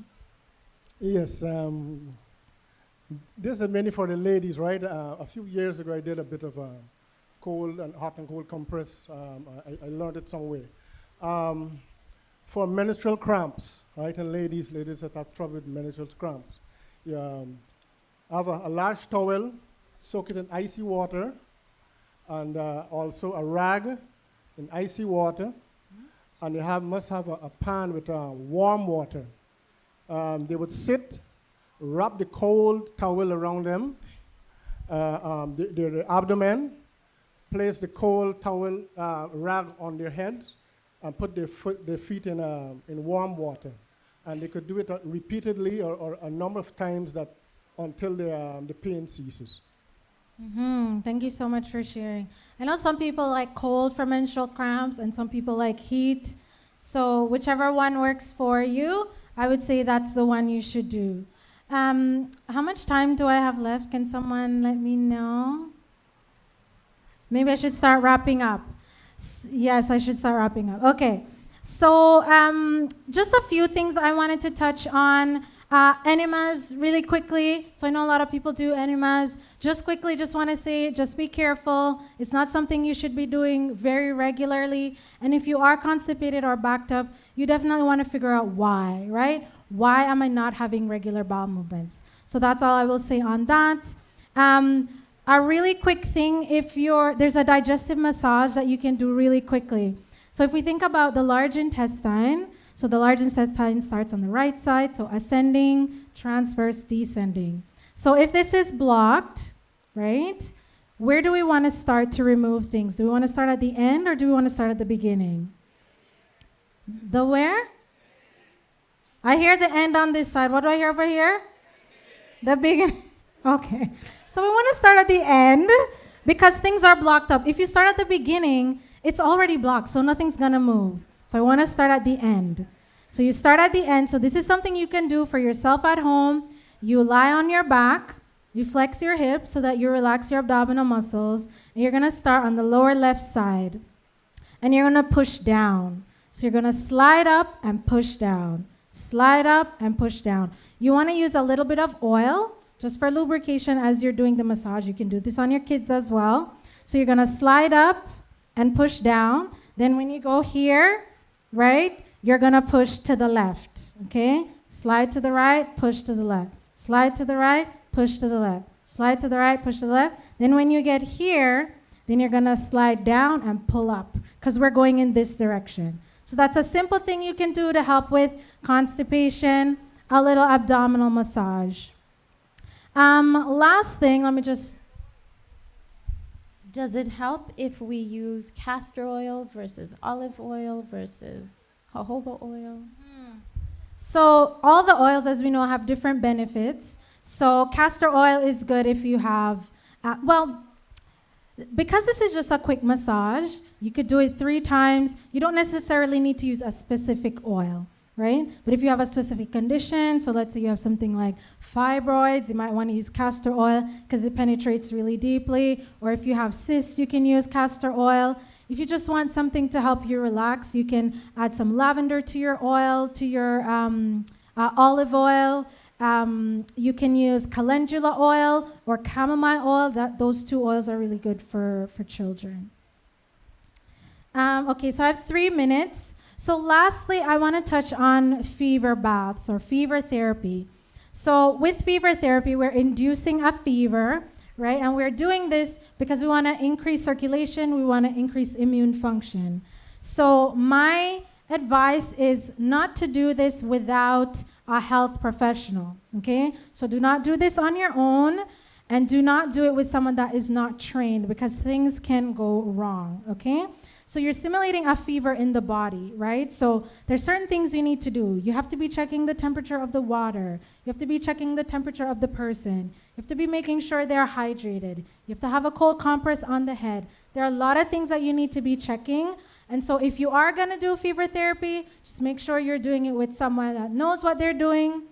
S14: Yes. This is mainly for the ladies, right? A few years ago, I did a bit of a hot and cold compress. I learned it some way. For menstrual cramps, right? And ladies that have trouble with menstrual cramps, you have a large towel, soak it in icy water, and also a rag in icy water, and you must have a pan with warm water. They would sit, wrap the cold towel around them, their abdomen, place the cold towel rag on their heads, and put their feet in warm water. And they could do it repeatedly or a number of times until the pain ceases.
S1: Thank you so much for sharing. I know some people like cold for menstrual cramps and some people like heat. So whichever one works for you, I would say that's the one you should do. How much time do I have left? Can someone let me know? Maybe I should start wrapping up. Yes, I should start wrapping up. Okay. So just a few things I wanted to touch on. Enemas, really quickly. So I know a lot of people do enemas. Just quickly, just want to say, just be careful. It's not something you should be doing very regularly. And if you are constipated or backed up, you definitely want to figure out why, right? Why am I not having regular bowel movements? So that's all I will say on that. A really quick thing, there's a digestive massage that you can do really quickly. So if we think about the large intestine, so the large intestine starts on the right side, so ascending, transverse, descending. So if this is blocked, right, where do we want to start to remove things? Do we want to start at the end or do we want to start at the beginning? The where? I hear the end on this side. What do I hear over here? The beginning. Okay. So we want to start at the end because things are blocked up. If you start at the beginning, it's already blocked, so nothing's going to move. So I want to start at the end. So you start at the end. So this is something you can do for yourself at home. You lie on your back. You flex your hips so that you relax your abdominal muscles. And you're going to start on the lower left side. And you're going to push down. So you're going to slide up and push down. Slide up and push down. You want to use a little bit of oil just for lubrication as you're doing the massage. You can do this on your kids as well. So you're going to slide up and push down. Then when you go here, right, you're going to push to the left, okay? Slide to the right, push to the left. Slide to the right, push to the left. Slide to the right, push to the left. Then when you get here, then you're going to slide down and pull up because we're going in this direction. So that's a simple thing you can do to help with constipation, a little abdominal massage. Last thing, let me just...
S5: Does it help if we use castor oil versus olive oil versus jojoba oil?
S1: So all the oils, as we know, have different benefits. So castor oil is good if you have, because this is just a quick massage, you could do it 3 times. You don't necessarily need to use a specific oil, right? But if you have a specific condition, so let's say you have something like fibroids, you might want to use castor oil because it penetrates really deeply. Or if you have cysts, you can use castor oil. If you just want something to help you relax, you can add some lavender to your oil, to your olive oil. You can use calendula oil or chamomile oil. Those 2 oils are really good for children. Okay, so I have 3 minutes. So lastly, I want to touch on fever baths or fever therapy. So with fever therapy, we're inducing a fever, right? And we're doing this because we want to increase circulation, we want to increase immune function. So my advice is not to do this without a health professional, okay? So do not do this on your own and do not do it with someone that is not trained because things can go wrong, okay? So you're simulating a fever in the body, right? So there's certain things you need to do. You have to be checking the temperature of the water. You have to be checking the temperature of the person. You have to be making sure they're hydrated. You have to have a cold compress on the head. There are a lot of things that you need to be checking. And so if you are going to do fever therapy, just make sure you're doing it with someone that knows what they're doing.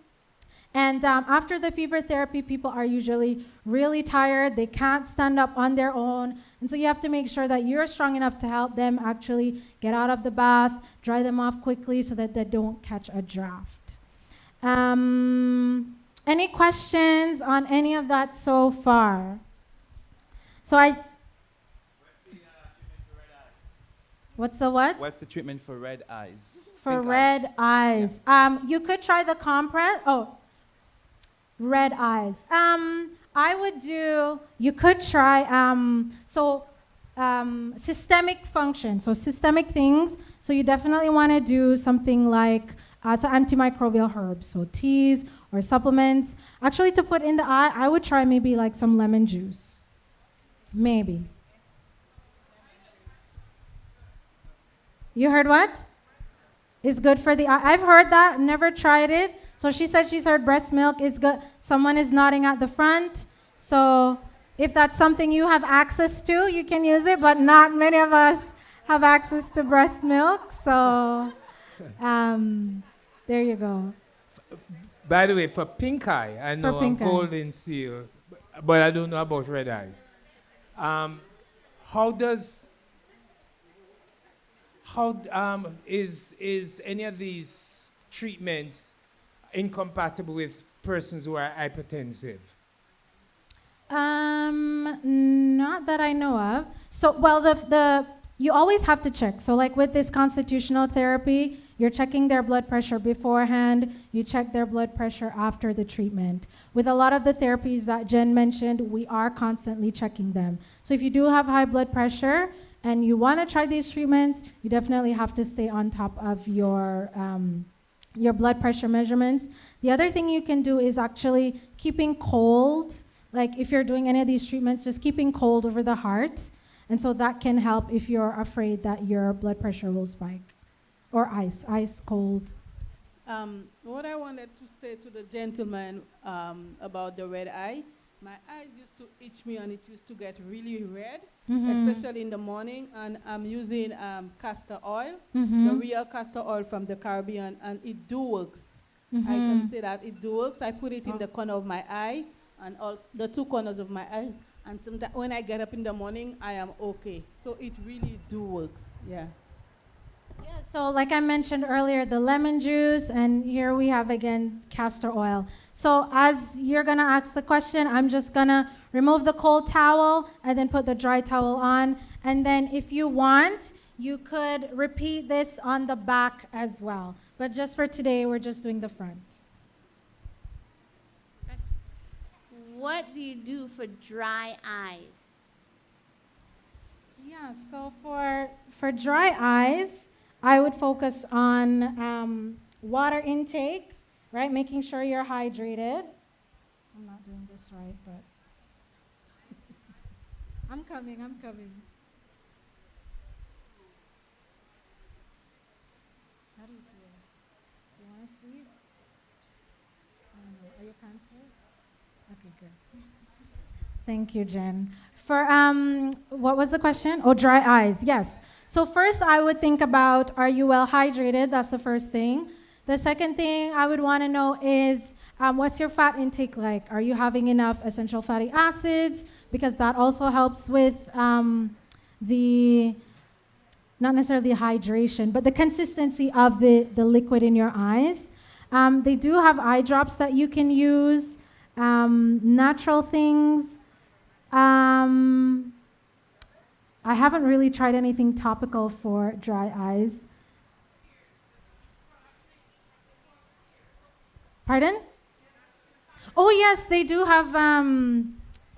S1: And after the fever therapy, people are usually really tired. They can't stand up on their own. And so you have to make sure that you're strong enough to help them actually get out of the bath, dry them off quickly so that they don't catch a draft. Any questions on any of that so far? So What's the what?
S15: What's the treatment for red eyes?
S1: For
S15: Pink
S1: red eyes. You could try the compress. Red eyes. I would do, you could try, systemic function, so systemic things. So you definitely want to do something like antimicrobial herbs, so teas or supplements. Actually, to put in the eye, I would try maybe like some lemon juice. Maybe. You heard what? Is good for the eye. I've heard that, never tried it. So she said she's heard breast milk is good. Someone is nodding at the front. So if that's something you have access to, you can use it, but not many of us have access to breast milk. So there you go.
S16: By the way, for pink eye, I know
S1: pink eye.
S16: golden seal, but I don't know about red eyes. How is any of these treatments incompatible with persons who are hypertensive?
S1: Not that I know of. So, well, the you always have to check. So, like with this constitutional therapy, you're checking their blood pressure beforehand. You check their blood pressure after the treatment. With a lot of the therapies that Jen mentioned, we are constantly checking them. So, if you do have high blood pressure and you want to try these treatments, you definitely have to stay on top of your blood pressure measurements. The other thing you can do is actually keeping cold. Like if you're doing any of these treatments, just keeping cold over the heart. And so that can help if you're afraid that your blood pressure will spike. Or ice cold.
S17: What I wanted to say to the gentleman about the red eye, my eyes used to itch me and it used to get really red, especially in the morning. And I'm using castor oil, the real castor oil from the Caribbean, and it do works. I can say that it do works. I put it in the corner of my eye and also the two corners of my eye. And sometimes when I get up in the morning, I am okay. So it really do works, yeah.
S1: Yeah, so like I mentioned earlier, the lemon juice, and here we have again castor oil. So as you're gonna ask the question, I'm just gonna remove the cold towel and then put the dry towel on. And then if you want, you could repeat this on the back as well. But just for today, we're just doing the front.
S18: What do you do for dry eyes?
S1: Yeah, so for dry eyes, I would focus on water intake, right? Making sure you're hydrated. I'm not doing this right, but I'm coming. How do you feel? Do you want to sleep? I don't know. Are you cancer? Okay, good. Thank you, Jen. For what was the question? Oh, dry eyes. Yes. So first, I would think about, are you well hydrated? That's the first thing. The second thing I would want to know is, what's your fat intake like? Are you having enough essential fatty acids? Because that also helps with not necessarily hydration, but the consistency of the liquid in your eyes. They do have eye drops that you can use, natural things. I haven't really tried anything topical for dry eyes. Pardon? Oh, yes, they do have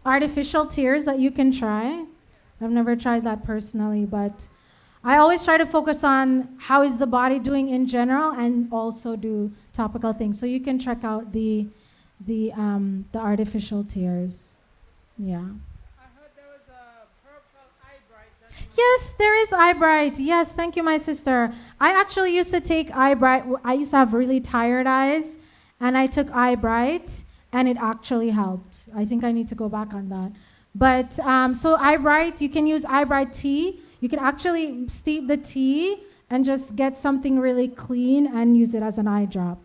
S1: artificial tears that you can try. I've never tried that personally, but I always try to focus on how is the body doing in general and also do topical things. So you can check out the artificial tears. Yeah. Yes, there is Eye Bright. Yes, thank you, my sister. I actually used to take Eye Bright. I used to have really tired eyes, and I took Eye Bright, and it actually helped. I think I need to go back on that. But so Eye Bright, you can use Eye Bright tea. You can actually steep the tea and just get something really clean and use it as an eye drop.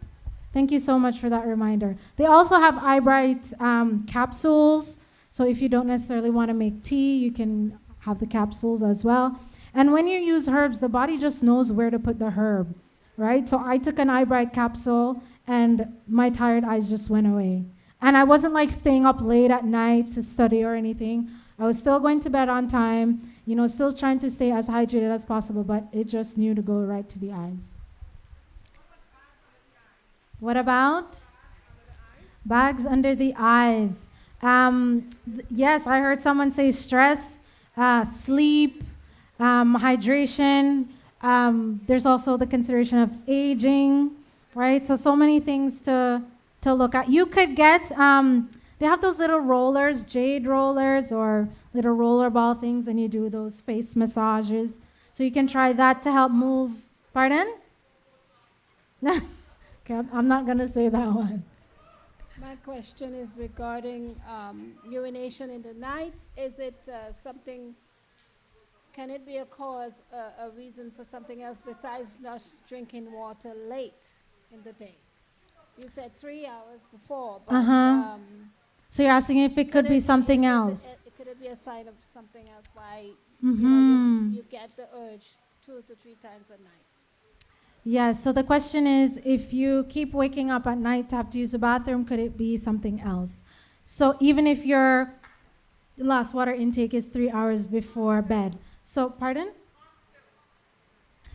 S1: Thank you so much for that reminder. They also have Eye Bright capsules. So if you don't necessarily want to make tea, you can have the capsules as well. And when you use herbs, the body just knows where to put the herb, right? So I took an Eye Bright capsule and my tired eyes just went away. And I wasn't like staying up late at night to study or anything. I was still going to bed on time, still trying to stay as hydrated as possible, but it just knew to go right to the eyes. What about bags under the eyes? Yes, I heard someone say stress, sleep, hydration. There's also the consideration of aging, right? So many things to look at. You could get, they have those little rollers, jade rollers or little roller ball things, and you do those face massages. So you can try that to help move. Pardon? Okay, I'm not going to say that one.
S19: My question is regarding urination in the night. Is it something, can it be a cause, a reason for something else besides just drinking water late in the day? You said 3 hours before, but
S1: So you're asking if it could be something else?
S19: Could it be a sign of something else why you get the urge 2 to 3 times a night?
S1: Yes, so the question is, if you keep waking up at night to have to use the bathroom, could it be something else? So even if your last water intake is 3 hours before bed. So, pardon?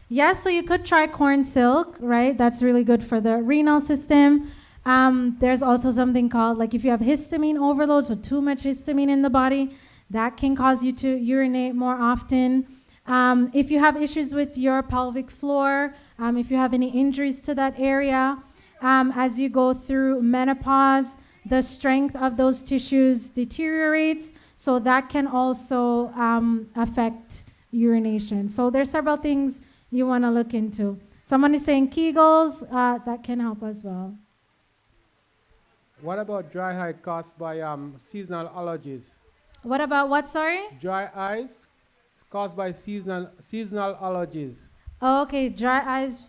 S1: Yes, so you could try corn silk, right? That's really good for the renal system. There's also something called, like if you have histamine overload, so too much histamine in the body, that can cause you to urinate more often. If you have issues with your pelvic floor, if you have any injuries to that area, as you go through menopause, the strength of those tissues deteriorates, so that can also affect urination. So there's several things you want to look into. Someone is saying Kegels, that can help as well.
S20: What about dry eye caused by seasonal allergies?
S1: What about what, sorry?
S20: Dry eyes caused by seasonal allergies.
S1: Oh, okay, dry eyes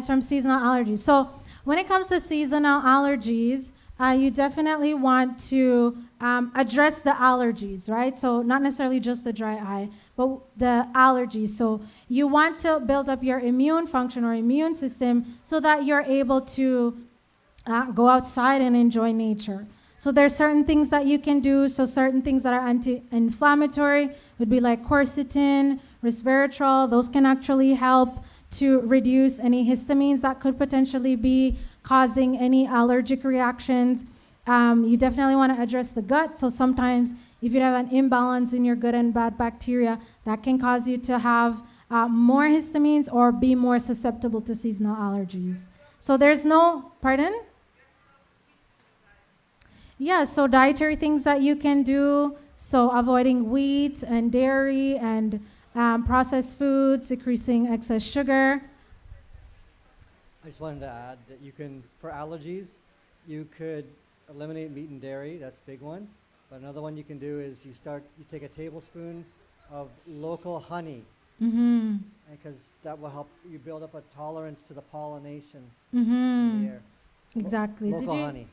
S1: from seasonal allergies. So when it comes to seasonal allergies, you definitely want to address the allergies, right? So not necessarily just the dry eye, but the allergies. So you want to build up your immune function or immune system so that you're able to go outside and enjoy nature. So there's certain things that you can do. So certain things that are anti-inflammatory would be like quercetin, resveratrol. Those can actually help to reduce any histamines that could potentially be causing any allergic reactions. You definitely want to address the gut. So sometimes if you have an imbalance in your good and bad bacteria, that can cause you to have more histamines or be more susceptible to seasonal allergies. So there's no, pardon? Yeah, so dietary things that you can do. So avoiding wheat and dairy and processed foods, decreasing excess sugar.
S21: I just wanted to add that you can, for allergies, you could eliminate meat and dairy. That's a big one. But another one you can do is you take a tablespoon of local honey.
S1: Mm-hmm.
S21: Because that will help you build up a tolerance to the pollination
S1: Mm-hmm.
S21: in the air.
S1: Exactly.
S21: Local honey.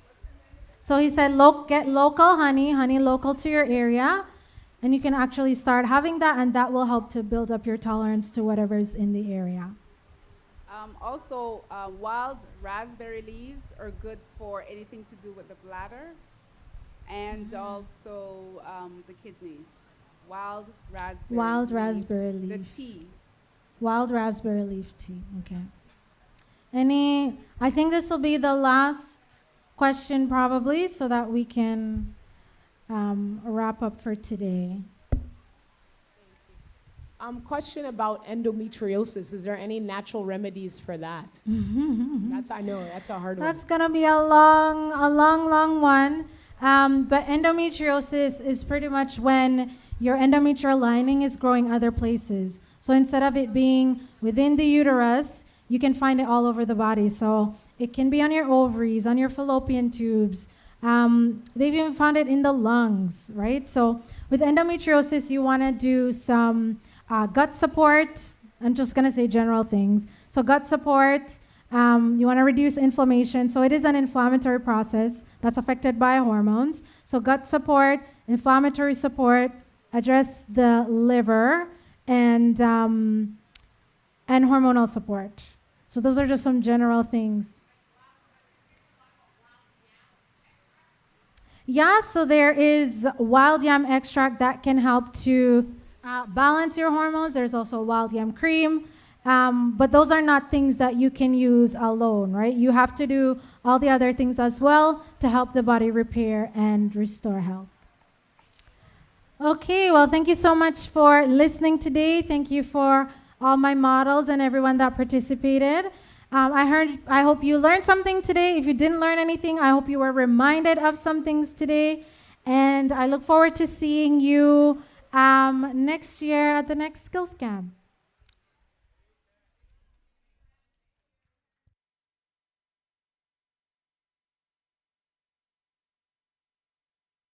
S1: So he said, get local honey local to your area, and you can actually start having that, and that will help to build up your tolerance to whatever's in the area.
S22: Also, wild raspberry leaves are good for anything to do with the bladder and also the kidneys. Wild raspberry leaf. The tea.
S1: Wild raspberry leaf tea. Okay. I think this will be the last question probably, so that we can wrap up for today.
S7: Question about endometriosis. Is there any natural remedies for that? I know, that's a hard one.
S1: That's gonna be a long one. But endometriosis is pretty much when your endometrial lining is growing other places. So instead of it being within the uterus, you can find it all over the body. So it can be on your ovaries, on your fallopian tubes. They've even found it in the lungs, right? So with endometriosis, you want to do some gut support. I'm just going to say general things. So gut support, you want to reduce inflammation. So it is an inflammatory process that's affected by hormones. So gut support, inflammatory support, address the liver, and hormonal support. So those are just some general things. Yeah, so there is wild yam extract that can help to balance your hormones. There's also wild yam cream. But those are not things that you can use alone, right? You have to do all the other things as well to help the body repair and restore health. Okay, well, thank you so much for listening today. Thank you for all my models and everyone that participated. I hope you learned something today. If you didn't learn anything, I hope you were reminded of some things today. And I look forward to seeing you next year at the next skills camp.